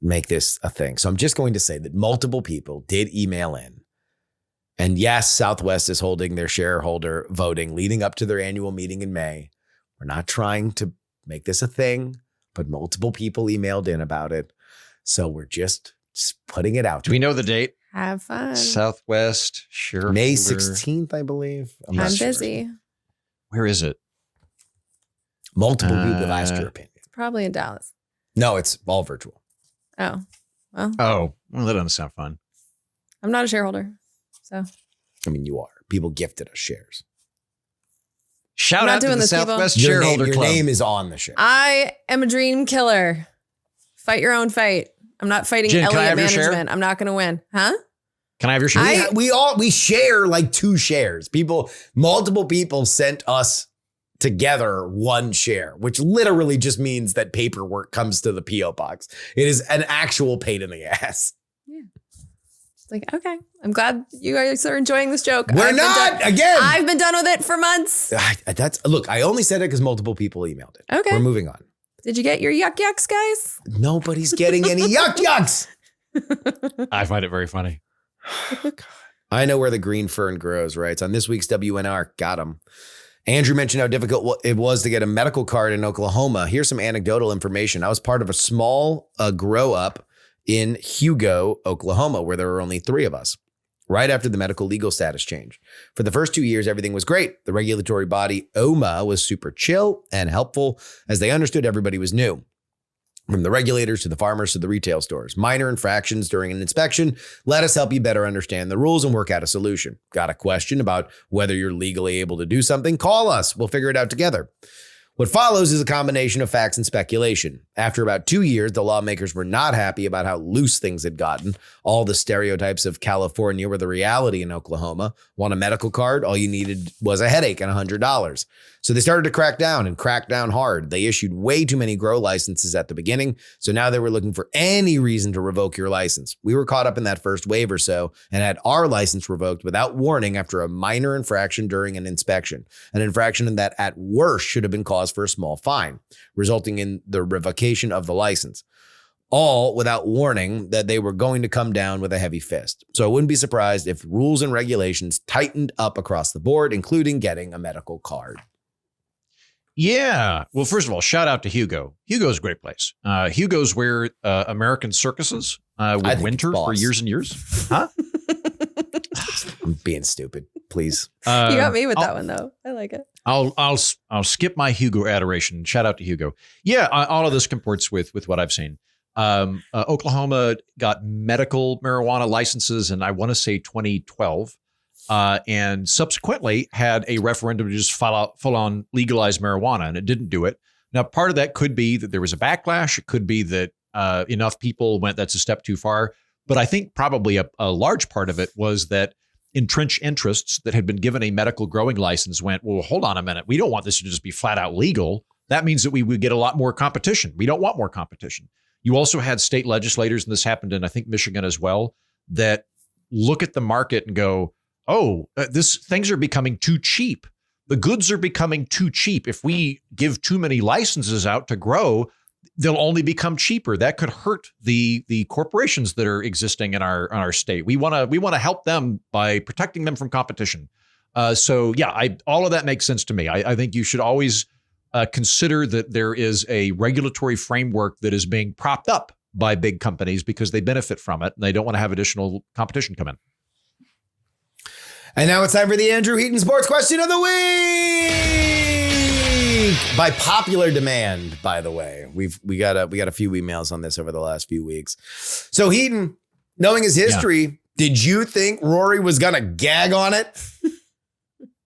make this a thing. So I'm just going to say that multiple people did email in. And yes, Southwest is holding their shareholder voting leading up to their annual meeting in May. We're not trying to make this a thing, but multiple people emailed in about it. So we're just putting it out. Do we know the date? Have fun. Southwest shareholder. May 16th, I believe. I'm busy. Where is it? Multiple people have asked your opinion. It's probably in Dallas. No, it's all virtual. Oh, well. Oh, well, that doesn't sound fun. I'm not a shareholder. So, I mean, you are. People gifted us shares. Shout out to the Southwest Shareholder Club. Your name is on the share. I am a dream killer. Fight your own fight. I'm not fighting Jen, Elliott Management. I'm not going to win. Huh? Can I have your share? We share like 2 shares. Multiple people sent us together 1 share, which literally just means that paperwork comes to the P.O. box. It is an actual pain in the ass. Yeah. It's like, okay, I'm glad you guys are enjoying this joke. I've been done with it for months. Look, I only said it because multiple people emailed it. Okay. We're moving on. Did you get your yuck yucks, guys? Nobody's getting any yuck yucks. I find it very funny. I know where the green fern grows, right? It's on this week's WNR. Got him. Andrew mentioned how difficult it was to get a medical card in Oklahoma. Here's some anecdotal information. I was part of a small grow up in Hugo, Oklahoma, where there were only 3 of us. right after the medical legal status change. For the first 2 years, everything was great. The regulatory body, OMA, was super chill and helpful as they understood everybody was new. From the regulators to the farmers to the retail stores. Minor infractions during an inspection. Let us help you better understand the rules and work out a solution. Got a question about whether you're legally able to do something? Call us. We'll figure it out together. What follows is a combination of facts and speculation. After about 2 years, the lawmakers were not happy about how loose things had gotten. All the stereotypes of California were the reality in Oklahoma. Want a medical card? All you needed was a headache and $100. So they started to crack down hard. They issued way too many grow licenses at the beginning. So now they were looking for any reason to revoke your license. We were caught up in that first wave or so and had our license revoked without warning after a minor infraction during an inspection. An infraction that at worst should have been cause for a small fine, resulting in the revocation of the license. All without warning that they were going to come down with a heavy fist. So I wouldn't be surprised if rules and regulations tightened up across the board, including getting a medical card. Yeah. Well, first of all, shout out to Hugo. Hugo's a great place. Hugo's where American circuses would winter for years and years. Huh? I'm being stupid. Please. You got me with that one, though. I like it. I'll skip my Hugo adoration. Shout out to Hugo. Yeah, all of this comports with what I've seen. Oklahoma got medical marijuana licenses in, I want to say 2012. And subsequently had a referendum to just full on legalize marijuana, and it didn't do it. Now, part of that could be that there was a backlash. It could be that enough people went, that's a step too far. But I think probably a large part of it was that entrenched interests that had been given a medical growing license went, well, hold on a minute. We don't want this to just be flat out legal. That means that we would get a lot more competition. We don't want more competition. You also had state legislators, and this happened in, I think, Michigan as well, that look at the market and go, oh, things are becoming too cheap. The goods are becoming too cheap. If we give too many licenses out to grow, they'll only become cheaper. That could hurt the corporations that are existing in our state. We want to help them by protecting them from competition. So yeah, all of that makes sense to me. I think you should always consider that there is a regulatory framework that is being propped up by big companies because they benefit from it and they don't want to have additional competition come in. And now it's time for the Andrew Heaton Sports Question of the Week. By popular demand, by the way. We got a few emails on this over the last few weeks. So Heaton, knowing his history, did you think Rory was going to gag on it?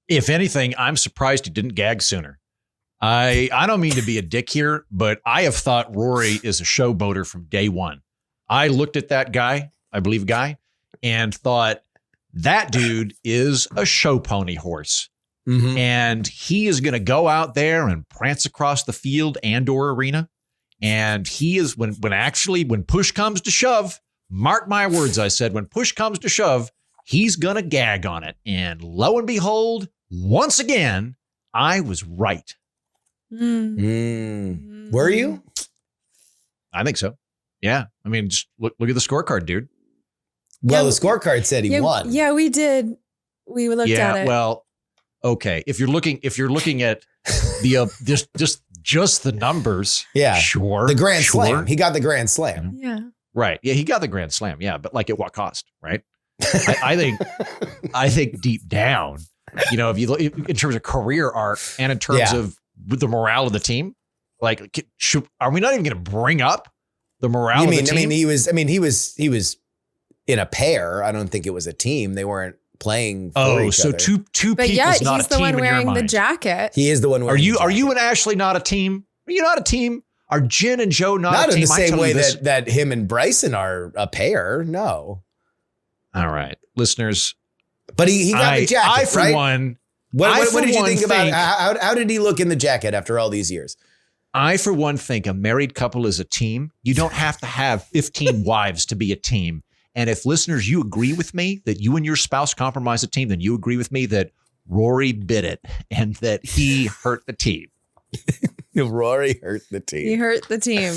If anything, I'm surprised he didn't gag sooner. I don't mean to be a dick here, but I have thought Rory is a showboater from day one. I looked at that guy, and thought, that dude is a show pony horse. Mm-hmm. And he is going to go out there and prance across the field and/or arena. And he is, when push comes to shove, mark my words, I said, when push comes to shove, he's going to gag on it. And lo and behold, once again, I was right. Were you? I think so. Yeah. I mean, just look at the scorecard, dude. Well, the scorecard said he won. Yeah, we did. We looked at it. Well, okay. If you're looking at the just the numbers, sure. The grand slam. He got the grand slam. Yeah. Right. Yeah, he got the grand slam. Yeah, but like at what cost, right? I think deep down, if you look in terms of career arc and in terms of the morale of the team, like, are we not even going to bring up the morale of the team? He was in a pair. I don't think it was a team. They weren't playing for each other. two but people's not a team. But he's the one wearing the jacket. He is the one wearing the jacket. Are you and Ashley not a team? Are you not a team? Are Jen and Joe not a team? Not in the same way that him and Bryson are a pair. No. All right, listeners. But he got the jacket, I, for right? one. What did you think about how did he look in the jacket after all these years? I, for one, think a married couple is a team. You don't have to have 15 wives to be a team. And if listeners, you agree with me that you and your spouse compromise a team, then you agree with me that Rory bit it and that he hurt the team. Rory hurt the team. He hurt the team.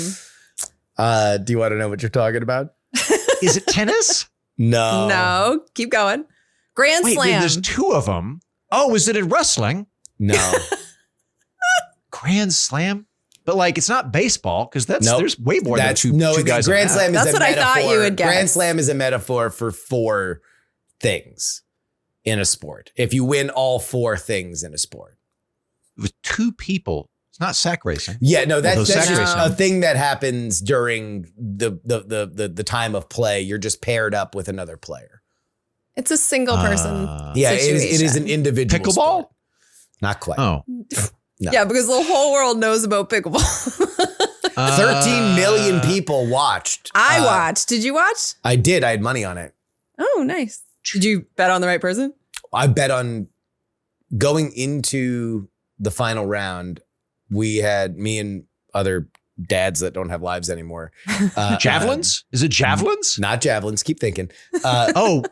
Do you want to know what you're talking about? Is it tennis? No. No. Keep going. Grand Slam. There's two of them. Oh, is it in wrestling? No. Grand Slam? But like, it's not baseball because there's way more than two guys. Grand Slam is That's what I thought you would guess. Grand Slam is a metaphor for 4 things in a sport. If you win all 4 things in a sport. With 2 people, it's not sack racing. Yeah, no, that's sack just racing. a thing that happens during the time of play. You're just paired up with another player. It's a single person. Yeah, it is situation. an individual Pickleball? sport. Not quite. Oh, No. Yeah, because the whole world knows about pickleball. 13 million people watched. I watched. Did you watch? I did. I had money on it. Oh, nice. Did you bet on the right person? I bet on going into the final round. We had me and other dads that don't have lives anymore. javelins? Is it javelins? Not javelins. Keep thinking.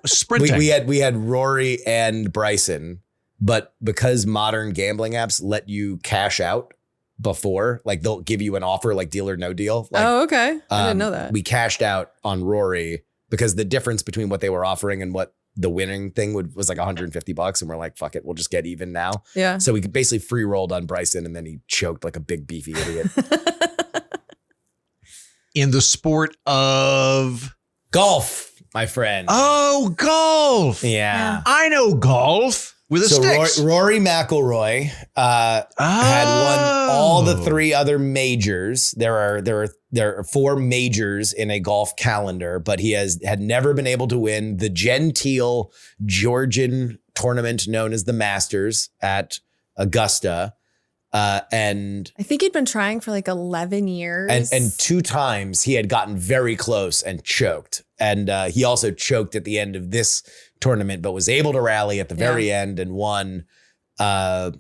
Sprinting. We had Rory and Bryson, but because modern gambling apps let you cash out before, like they'll give you an offer like deal or no deal. Like, Oh, okay. I didn't know that. We cashed out on Rory because the difference between what they were offering and what the winning thing was like $150, and we're like, fuck it, we'll just get even now. Yeah. So we basically free rolled on Bryson, and then he choked like a big beefy idiot. In the sport of Golf, my friend. Oh, golf. Yeah. I know golf with a stick. Rory McIlroy had won all the 3 other majors. There are 4 majors in a golf calendar, but he had never been able to win the genteel Georgian tournament known as the Masters at Augusta. And I think he'd been trying for like 11 years. and 2 times he had gotten very close and choked. And he also choked at the end of this tournament, but was able to rally at the very end and won. That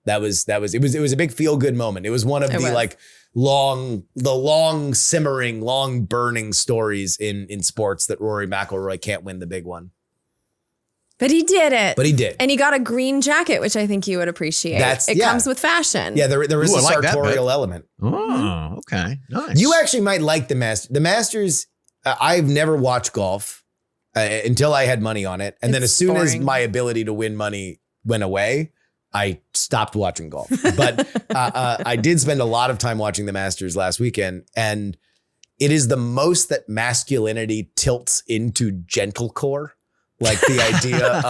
was a big feel good moment. It was one of the long simmering, long burning stories in sports that Rory McIlroy can't win the big one. But he did it. But he did. And he got a green jacket, which I think you would appreciate. It comes with fashion. Yeah, there is Ooh, a I like that sartorial bit. element. Oh, okay. Nice. You actually might like the Masters. The Masters, I've never watched golf until I had money on it. And then as soon as my ability to win money went away, I stopped watching golf. But I did spend a lot of time watching the Masters last weekend. And it is the most that masculinity tilts into gentlecore. Like the idea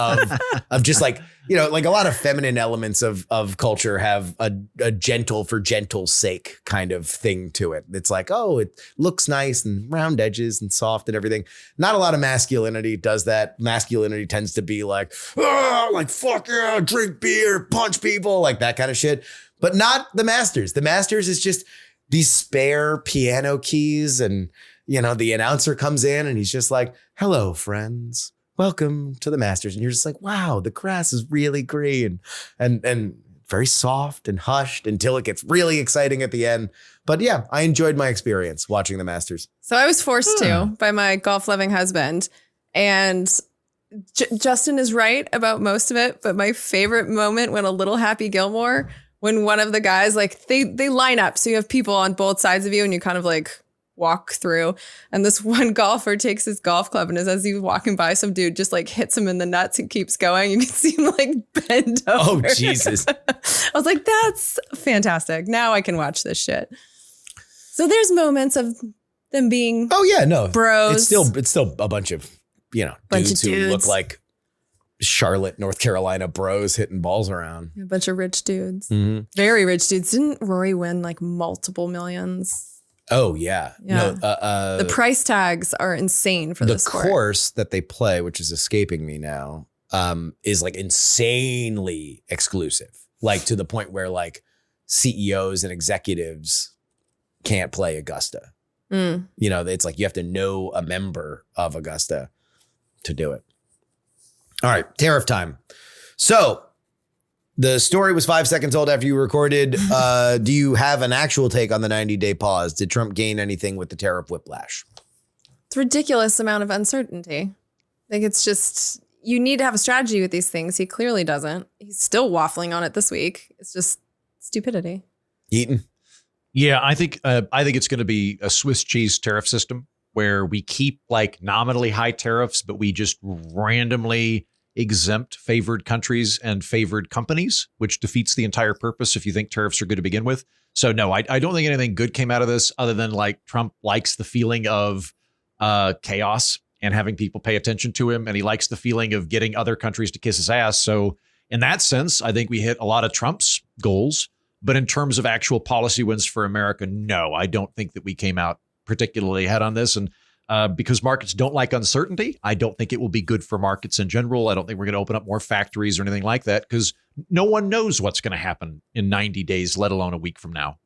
of just like, you know, like a lot of feminine elements of culture have a gentle for gentle's sake kind of thing to it. It's like, oh, it looks nice and round edges and soft and everything. Not a lot of masculinity does that. Masculinity tends to be like, oh, like, fuck yeah, drink beer, punch people, like that kind of shit. But not the Masters. The Masters is just these spare piano keys. And, you know, the announcer comes in and he's just like, hello, friends. Welcome to the Masters. And you're just like, wow, the grass is really green and very soft and hushed until it gets really exciting at the end. But yeah, I enjoyed my experience watching the Masters. So I was forced to by my golf loving husband. And Justin is right about most of it. But my favorite moment when a little Happy Gilmore, when one of the guys, like they line up. So you have people on both sides of you and you kind of like walk through, and this one golfer takes his golf club and as he's walking by, some dude just like hits him in the nuts and keeps going. You can see him like bend over. Oh, Jesus. I was like, that's fantastic. Now I can watch this shit. So there's moments of them being bros. It's still a bunch of, you know, dudes who look like Charlotte, North Carolina bros hitting balls around. A bunch of rich dudes. Mm-hmm. Very rich dudes. Didn't Rory win like multiple millions? Oh, yeah. Yeah. No, the price tags are insane for this sport. The course that they play, which is escaping me now, is like insanely exclusive. Like to the point where like CEOs and executives can't play Augusta. You know, it's like you have to know a member of Augusta to do it. All right, tariff time. So the story was 5 seconds old after you recorded. Do you have an actual take on the 90-day pause? Did Trump gain anything with the tariff whiplash? It's a ridiculous amount of uncertainty. Like it's just, you need to have a strategy with these things. He clearly doesn't. He's still waffling on it this week. It's just stupidity. Eaton? Yeah, I think it's going to be a Swiss cheese tariff system where we keep like nominally high tariffs, but we just randomly exempt favored countries and favored companies, which defeats the entire purpose if you think tariffs are good to begin with. So no, I don't think anything good came out of this other than like Trump likes the feeling of chaos and having people pay attention to him. And he likes the feeling of getting other countries to kiss his ass. So in that sense, I think we hit a lot of Trump's goals. But in terms of actual policy wins for America, no, I don't think that we came out particularly ahead on this. And because markets don't like uncertainty, I don't think it will be good for markets in general. I don't think we're going to open up more factories or anything like that because no one knows what's going to happen in 90 days, let alone a week from now.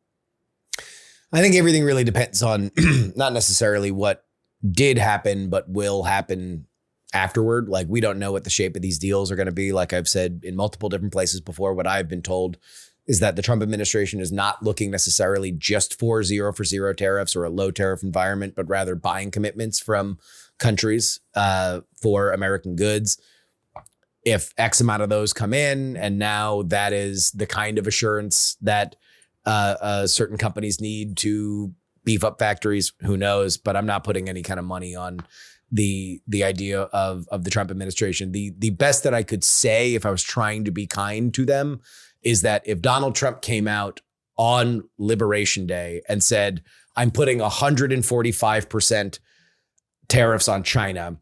I think everything really depends on not necessarily what did happen, but will happen afterward. Like, we don't know what the shape of these deals are going to be. Like I've said in multiple different places before, what I've been told is that the Trump administration is not looking necessarily just for zero tariffs or a low tariff environment, but rather buying commitments from countries for American goods. If X amount of those come in, and now that is the kind of assurance that certain companies need to beef up factories, who knows? But I'm not putting any kind of money on the idea of the Trump administration. The best that I could say, if I was trying to be kind to them, is that if Donald Trump came out on Liberation Day and said, I'm putting 145% tariffs on China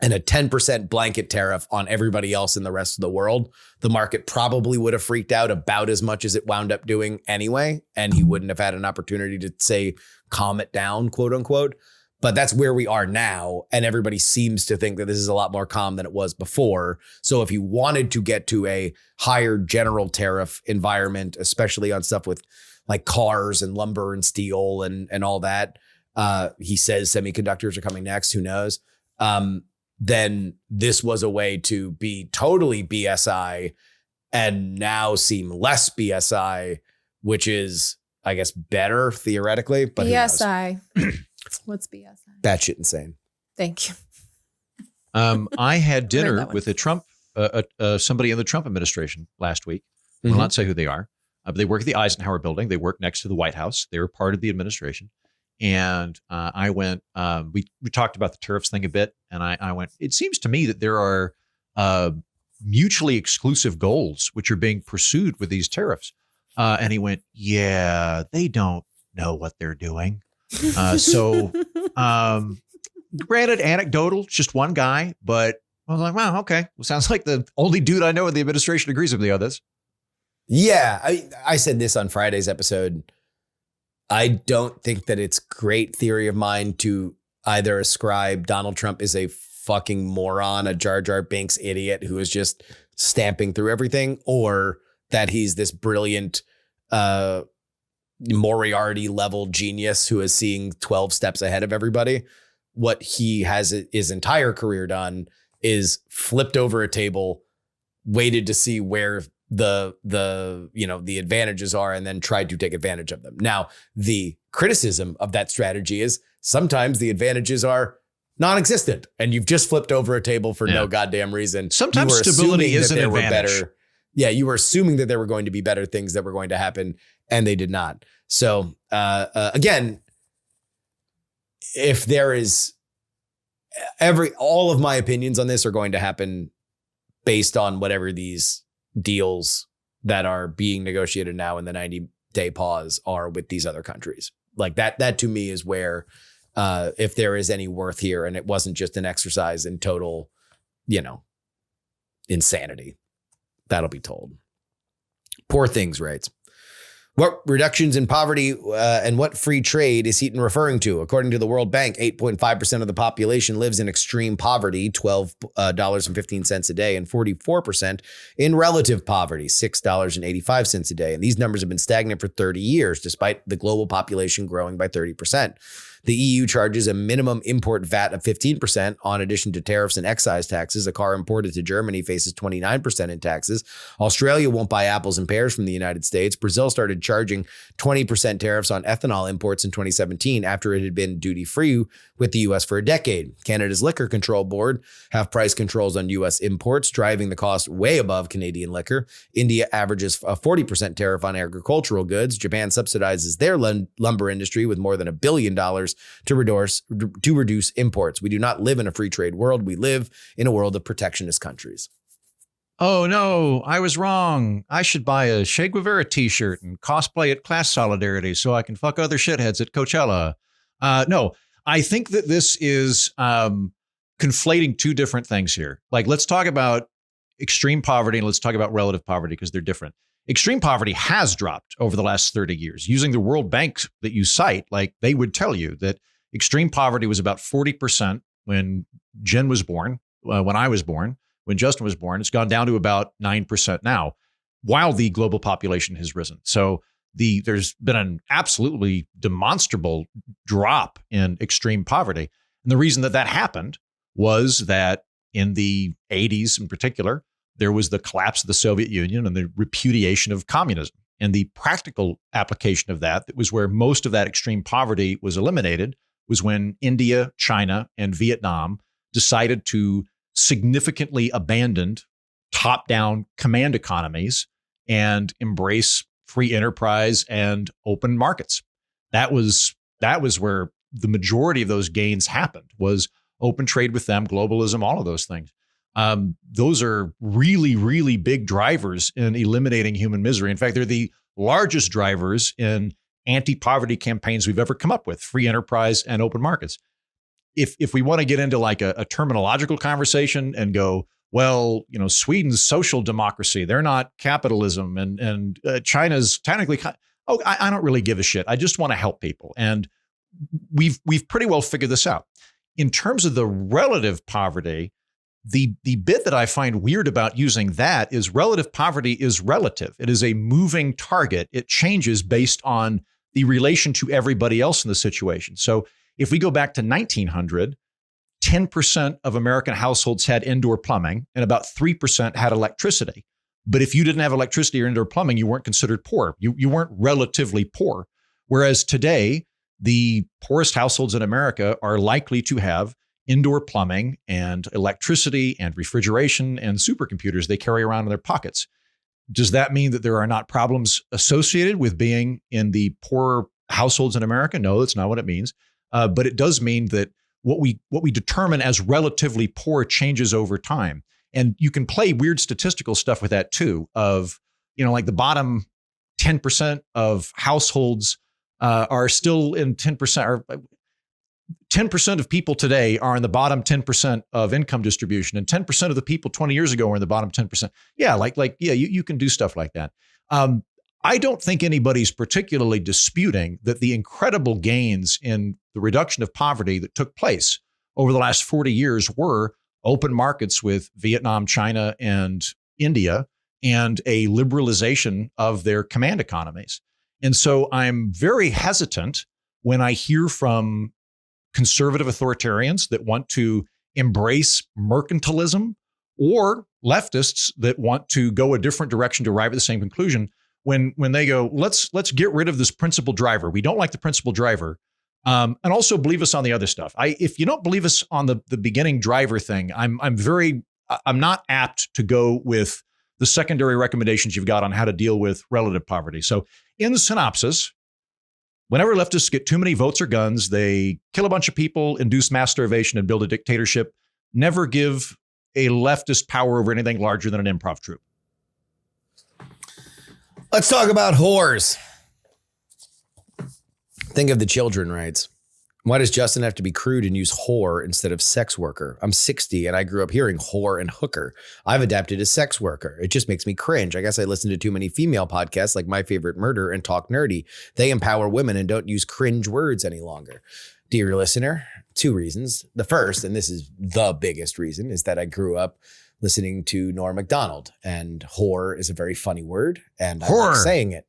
and a 10% blanket tariff on everybody else in the rest of the world, the market probably would have freaked out about as much as it wound up doing anyway. And he wouldn't have had an opportunity to say, calm it down, quote unquote. But that's where we are now. And everybody seems to think that this is a lot more calm than it was before. So if you wanted to get to a higher general tariff environment, especially on stuff with like cars and lumber and steel and all that, he says semiconductors are coming next, who knows? Then this was a way to be totally BSI and now seem less BSI, which is, I guess, better theoretically. But BSI. What's BSI? Batshit insane. Thank you. I had dinner with a Trump, somebody in the Trump administration last week. I will not say who they are, but they work at the Eisenhower building. They work next to the White House. They were part of the administration. And I went, we talked about the tariffs thing a bit. And I went, it seems to me that there are mutually exclusive goals which are being pursued with these tariffs. And he went, yeah, they don't know what they're doing. Granted, anecdotal, just one guy, but I was like, wow, okay. Well, sounds like the only dude I know in the administration agrees with me on this. Yeah, I said this on Friday's episode. I don't think that it's great theory of mine to either ascribe Donald Trump as a fucking moron, a Jar Jar Binks idiot who is just stamping through everything, or that he's this brilliant Moriarty level genius who is seeing 12 steps ahead of everybody. What he has his entire career done is flipped over a table, waited to see where the advantages are, and then tried to take advantage of them. Now, the criticism of that strategy is sometimes the advantages are non-existent and you've just flipped over a table for no goddamn reason. Sometimes stability is an advantage. You were assuming that there were going to be better things that were going to happen, and they did not. So again, if there is all of my opinions on this are going to happen based on whatever these deals that are being negotiated now in the 90-day pause are with these other countries. Like that to me is where if there is any worth here, and it wasn't just an exercise in total, insanity. That'll be told. Poor Things writes, what reductions in poverty and what free trade is Heaton referring to? According to the World Bank, 8.5% of the population lives in extreme poverty, $12.15 a day, and 44% in relative poverty, $6.85 a day. And these numbers have been stagnant for 30 years, despite the global population growing by 30%. The EU charges a minimum import VAT of 15% on addition to tariffs and excise taxes. A car imported to Germany faces 29% in taxes. Australia won't buy apples and pears from the United States. Brazil started charging 20% tariffs on ethanol imports in 2017 after it had been duty-free with the U.S. for a decade. Canada's Liquor Control Board have price controls on U.S. imports, driving the cost way above Canadian liquor. India averages a 40% tariff on agricultural goods. Japan subsidizes their lumber industry with more than $1 billion to reduce imports. We do not live in a free trade world. We live in a world of protectionist countries. Oh, no, I was wrong. I should buy a Che Guevara t-shirt and cosplay at Class Solidarity so I can fuck other shitheads at Coachella. No, I think that this is conflating two different things here. Like, let's talk about extreme poverty and let's talk about relative poverty because they're different. Extreme poverty has dropped over the last 30 years. Using the World Bank that you cite, like they would tell you that extreme poverty was about 40% when Jen was born, when I was born, when Justin was born. It's gone down to about 9% now, while the global population has risen. So there's been an absolutely demonstrable drop in extreme poverty. And the reason that happened was that in the 80s in particular, there was the collapse of the Soviet Union and the repudiation of communism. And the practical application of that was where most of that extreme poverty was eliminated, was when India, China, and Vietnam decided to significantly abandon top-down command economies and embrace free enterprise and open markets. That was where the majority of those gains happened, was open trade with them, globalism, all of those things. Those are really, really big drivers in eliminating human misery. In fact, they're the largest drivers in anti-poverty campaigns we've ever come up with, free enterprise and open markets. If we want to get into like a terminological conversation and go, well, Sweden's social democracy, they're not capitalism, and China's technically, I don't really give a shit. I just want to help people. And we've pretty well figured this out. In terms of the relative poverty, the bit that I find weird about using that is relative poverty is relative. It is a moving target. It changes based on the relation to everybody else in the situation. So if we go back to 1900, 10% of American households had indoor plumbing and about 3% had electricity. But if you didn't have electricity or indoor plumbing, you weren't considered poor. You weren't relatively poor. Whereas today, the poorest households in America are likely to have indoor plumbing and electricity and refrigeration and supercomputers they carry around in their pockets. Does that mean that there are not problems associated with being in the poor households in America? No, that's not what it means. But it does mean that what we determine as relatively poor changes over time. And you can play weird statistical stuff with that too, of, like the bottom 10% of households are still in 10%, or 10% of people today are in the bottom 10% of income distribution, and 10% of the people 20 years ago were in the bottom 10%. Yeah, you can do stuff like that. I don't think anybody's particularly disputing that the incredible gains in the reduction of poverty that took place over the last 40 years were open markets with Vietnam, China, and India, and a liberalization of their command economies. And so I'm very hesitant when I hear from conservative authoritarians that want to embrace mercantilism, or leftists that want to go a different direction to arrive at the same conclusion, when they go, let's get rid of this principal driver. We don't like the principal driver. And also believe us on the other stuff. If you don't believe us on the beginning driver thing, I'm not apt to go with the secondary recommendations you've got on how to deal with relative poverty. So in the synopsis, whenever leftists get too many votes or guns, they kill a bunch of people, induce mass starvation, and build a dictatorship. Never give a leftist power over anything larger than an improv troupe. Let's talk about whores. Think of the children rights. Why does Justin have to be crude and use whore instead of sex worker? I'm 60 and I grew up hearing whore and hooker. I've adapted to sex worker. It just makes me cringe. I guess I listen to too many female podcasts like My Favorite Murder and Talk Nerdy. They empower women and don't use cringe words any longer. Dear listener, 2 reasons. The first, and this is the biggest reason, is that I grew up listening to Norm Macdonald, and whore is a very funny word, and I like saying it.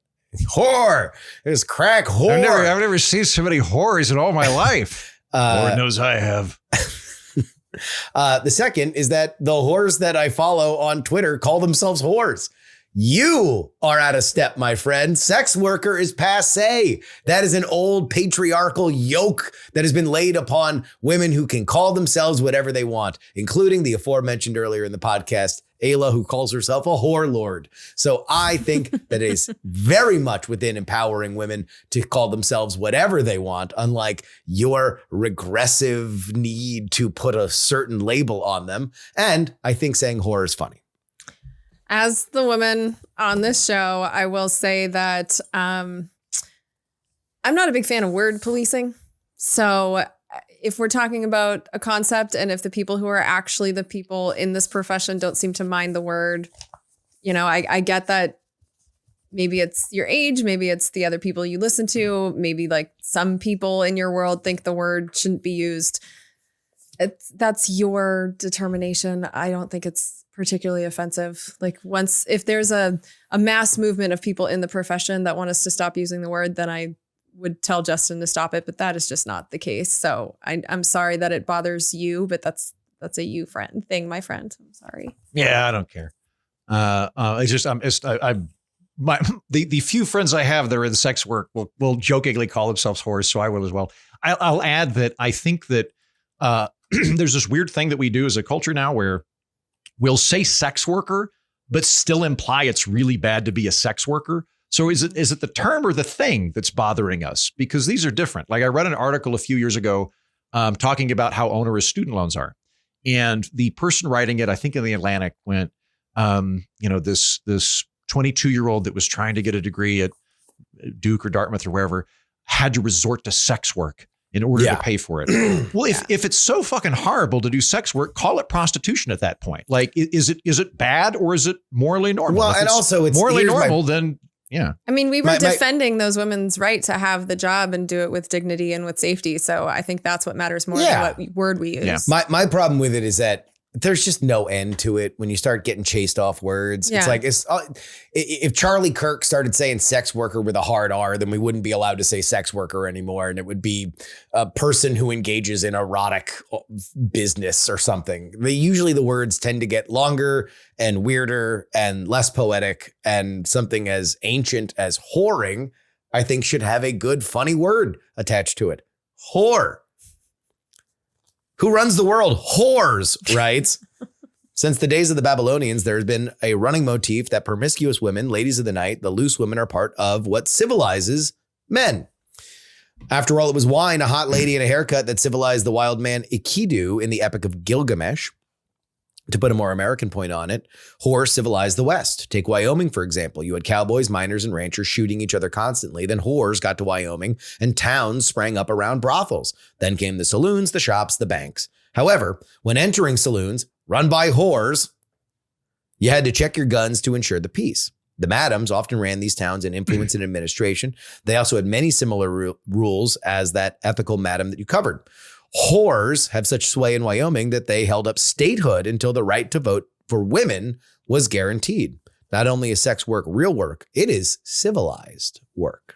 Whore. It was crack whore. I've never seen so many whores in all my life. Lord knows I have. The second is that the whores that I follow on Twitter call themselves whores. You are out of step, my friend. Sex worker is passé. That is an old patriarchal yoke that has been laid upon women who can call themselves whatever they want, including the aforementioned earlier in the podcast, Ayla, who calls herself a whore lord. So I think that it is very much within empowering women to call themselves whatever they want, unlike your regressive need to put a certain label on them. And I think saying whore is funny. As the woman on this show, I will say that I'm not a big fan of word policing. So if we're talking about a concept and if the people who are actually the people in this profession don't seem to mind the word, I get that maybe it's your age, maybe it's the other people you listen to, maybe like some people in your world think the word shouldn't be used. That's your determination. I don't think it's particularly offensive. Like if there's a mass movement of people in the profession that want us to stop using the word, then I would tell Justin to stop it, but that is just not the case. So I'm sorry that it bothers you, but that's a you friend thing, my friend. I'm sorry. Yeah, I don't care. The few friends I have that are in sex work will jokingly call themselves whores, so I will as well. I'll add that I think that there's this weird thing that we do as a culture now where we'll say sex worker, but still imply it's really bad to be a sex worker. So is it the term or the thing that's bothering us? Because these are different. Like I read an article a few years ago talking about how onerous student loans are. And the person writing it, I think in the Atlantic, went, this 22-year-old that was trying to get a degree at Duke or Dartmouth or wherever had to resort to sex work in order to pay for it. Well, if it's so fucking horrible to do sex work, call it prostitution at that point. Like, is it bad or is it morally normal? Well, and also it's morally normal, then yeah. I mean, we were defending those women's right to have the job and do it with dignity and with safety. So I think that's what matters more than what word we use. Yeah. My problem with it is that there's just no end to it when you start getting chased off words. It's like, if Charlie Kirk started saying sex worker with a hard R, then we wouldn't be allowed to say sex worker anymore. And it would be a person who engages in erotic business or something. Usually the words tend to get longer and weirder and less poetic, and something as ancient as whoring, I think, should have a good, funny word attached to it. Whore. Who runs the world? Whores, right? Since the days of the Babylonians, there has been a running motif that promiscuous women, ladies of the night, the loose women, are part of what civilizes men. After all, it was wine, a hot lady, and a haircut that civilized the wild man Enkidu in the Epic of Gilgamesh. To put a more American point on it, whore civilized the West. Take Wyoming, for example. You had cowboys, miners, and ranchers shooting each other constantly. Then whores got to Wyoming, and towns sprang up around brothels. Then came the saloons, the shops, the banks. However, when entering saloons run by whores, you had to check your guns to ensure the peace. The madams often ran these towns in influence and administration. They also had many similar rules as that ethical madam that you covered. Whores have such sway in Wyoming that they held up statehood until the right to vote for women was guaranteed. Not only is sex work real work, it is civilized work.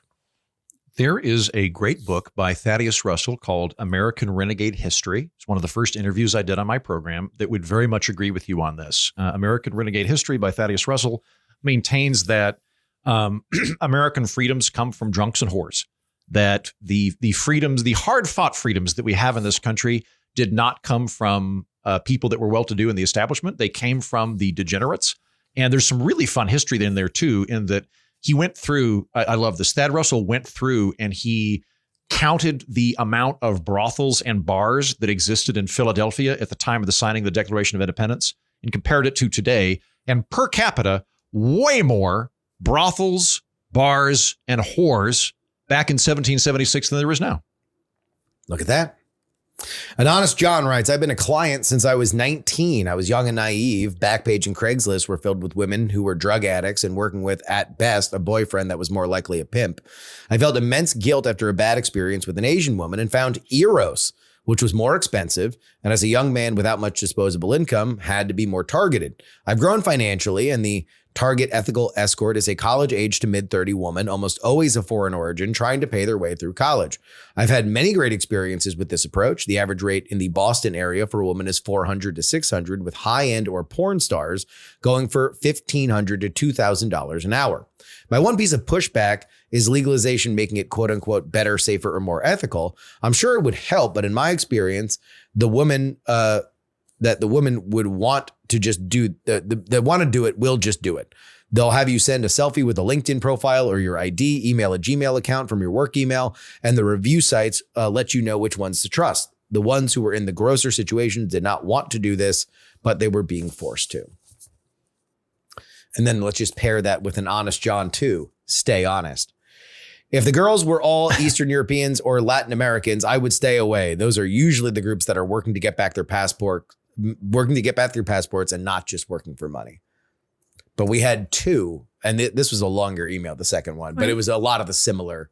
There is a great book by Thaddeus Russell called American Renegade History. It's one of the first interviews I did on my program that would very much agree with you on this. American Renegade History by Thaddeus Russell maintains that American freedoms come from drunks and whores. That the freedoms, the hard-fought freedoms that we have in this country did not come from people that were well-to-do in the establishment. They came from the degenerates. And there's some really fun history in there, too, in that he went through, I love this, Thad Russell went through and he counted the amount of brothels and bars that existed in Philadelphia at the time of the signing of the Declaration of Independence and compared it to today. And per capita, way more brothels, bars, and whores back in 1776 than there is now. Look at that. An Honest John writes, I've been a client since I was 19. I was young and naive. Backpage and Craigslist were filled with women who were drug addicts and working with, at best, a boyfriend that was more likely a pimp. I felt immense guilt after a bad experience with an Asian woman and found Eros, which was more expensive, and as a young man without much disposable income, had to be more targeted. I've grown financially, and the target ethical escort is a college-age to mid-30 woman, almost always of foreign origin, trying to pay their way through college. I've had many great experiences with this approach. The average rate in the Boston area for a woman is $400 to $600, with high-end or porn stars going for $1,500 to $2,000 an hour. My one piece of pushback is legalization making it quote-unquote better, safer, or more ethical. I'm sure it would help, but in my experience, the woman would want to just do, that want to do it will just do it. They'll have you send a selfie with a LinkedIn profile or your ID, email a Gmail account from your work email, and the review sites let you know which ones to trust. The ones who were in the grosser situations did not want to do this, but they were being forced to. And then let's just pair that with an Honest John too. Stay honest. If the girls were all Eastern Europeans or Latin Americans, I would stay away. Those are usually the groups that are working to get back their passports and not just working for money. But we had two, and this was a longer email, the second one, but it was a lot of the similar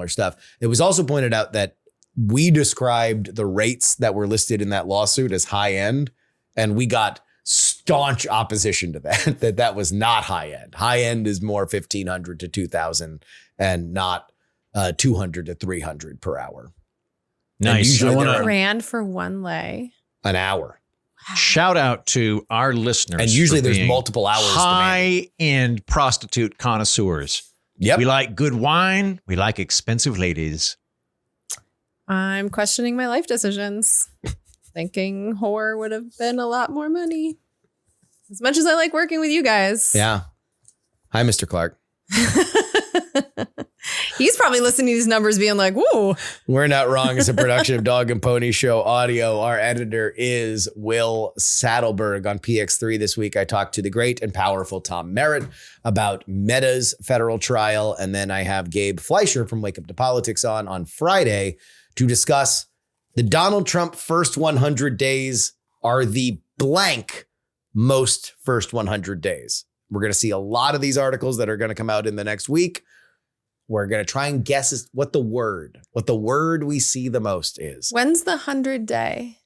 stuff. It was also pointed out that we described the rates that were listed in that lawsuit as high end, and we got staunch opposition to that, that was not high end. High end is more 1,500 to 2,000 and not 200 to 300 per hour. Nice. $1,000 for one lay. An hour. Shout out to our listeners. And usually there's multiple hours. High-end prostitute connoisseurs. Yep. We like good wine. We like expensive ladies. I'm questioning my life decisions. Thinking whore would have been a lot more money. As much as I like working with you guys. Yeah. Hi, Mr. Clark. He's probably listening to these numbers being like, whoa. We're Not Wrong is a production of Dog and Pony Show Audio. Our editor is Will Saddleberg. On PX3 this week, I talked to the great and powerful Tom Merritt about Meta's federal trial. And then I have Gabe Fleischer from Wake Up to Politics on Friday to discuss the Donald Trump first 100 days are the blank most first 100 days. We're going to see a lot of these articles that are going to come out in the next week. We're going to try and guess what the word we see the most is. When's the 100 day?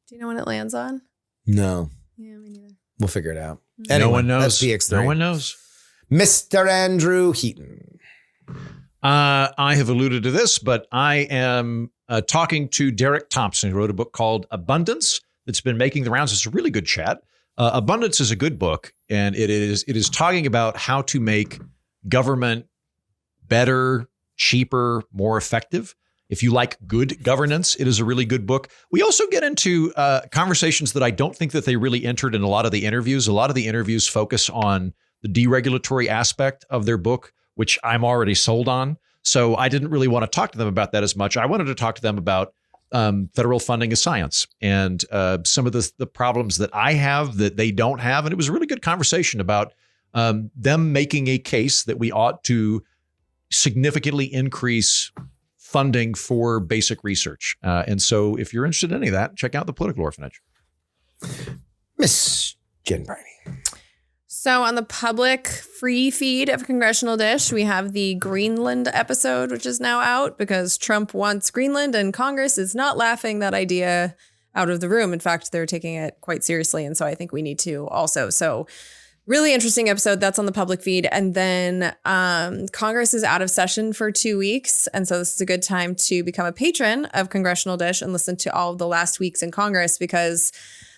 Do you know when it lands on? No. Yeah, me neither. We'll figure it out. Mm-hmm. Anyway, No one knows. That's PX3. No one knows. Mr. Andrew Heaton. I have alluded to this, but I am talking to Derek Thompson, who wrote a book called Abundance that's been making the rounds. It's a really good chat. Abundance is a good book, and it is talking about how to make government better, cheaper, more effective. If you like good governance, it is a really good book. We also get into conversations that I don't think that they really entered in a lot of the interviews. A lot of the interviews focus on the deregulatory aspect of their book, which I'm already sold on. So I didn't really want to talk to them about that as much. I wanted to talk to them about federal funding of science and some of the problems that I have that they don't have. And it was a really good conversation about them making a case that we ought to significantly increase funding for basic research. And so if you're interested in any of that, check out The Political Orphanage. Miss Jen Briney. So on the public free feed of Congressional Dish, we have the Greenland episode, which is now out because Trump wants Greenland and Congress is not laughing that idea out of the room. In fact, they're taking it quite seriously. And so I think we need to also. So really interesting episode. That's on the public feed. And then Congress is out of session for 2 weeks. And so this is a good time to become a patron of Congressional Dish and listen to all of the last weeks in Congress because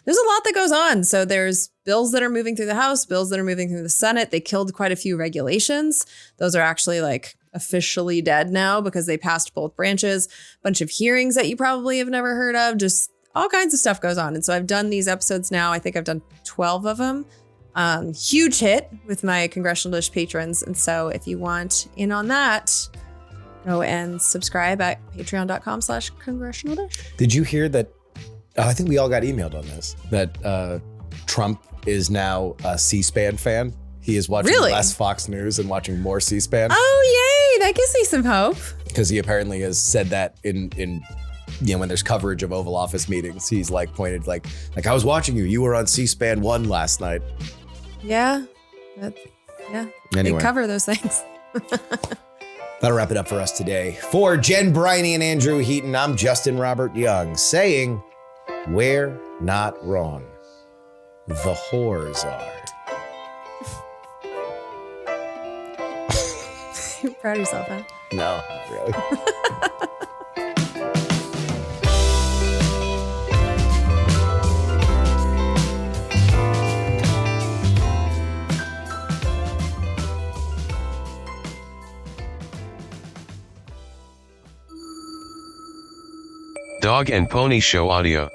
there's a lot that goes on. So there's bills that are moving through the House, bills that are moving through the Senate. They killed quite a few regulations. Those are actually like officially dead now because they passed both branches. A bunch of hearings that you probably have never heard of. Just all kinds of stuff goes on. And so I've done these episodes now. I think I've done 12 of them. Huge hit with my Congressional Dish patrons. And so if you want in on that, go and subscribe at patreon.com/Congressional Dish. Did you hear that? I think we all got emailed on this, that Trump is now a C-SPAN fan. He is watching less Fox News and watching more C-SPAN. Oh, yay. That gives me some hope. Because he apparently has said that in when there's coverage of Oval Office meetings, he's like pointed like I was watching you. You were on C-SPAN 1 last night. Yeah. Anyway. They cover those things. That'll wrap it up for us today. For Jen Briney and Andrew Heaton, I'm Justin Robert Young saying, we're not wrong. The whores are. You're proud of yourself, huh? No, not really. Dog and Pony Show Audio.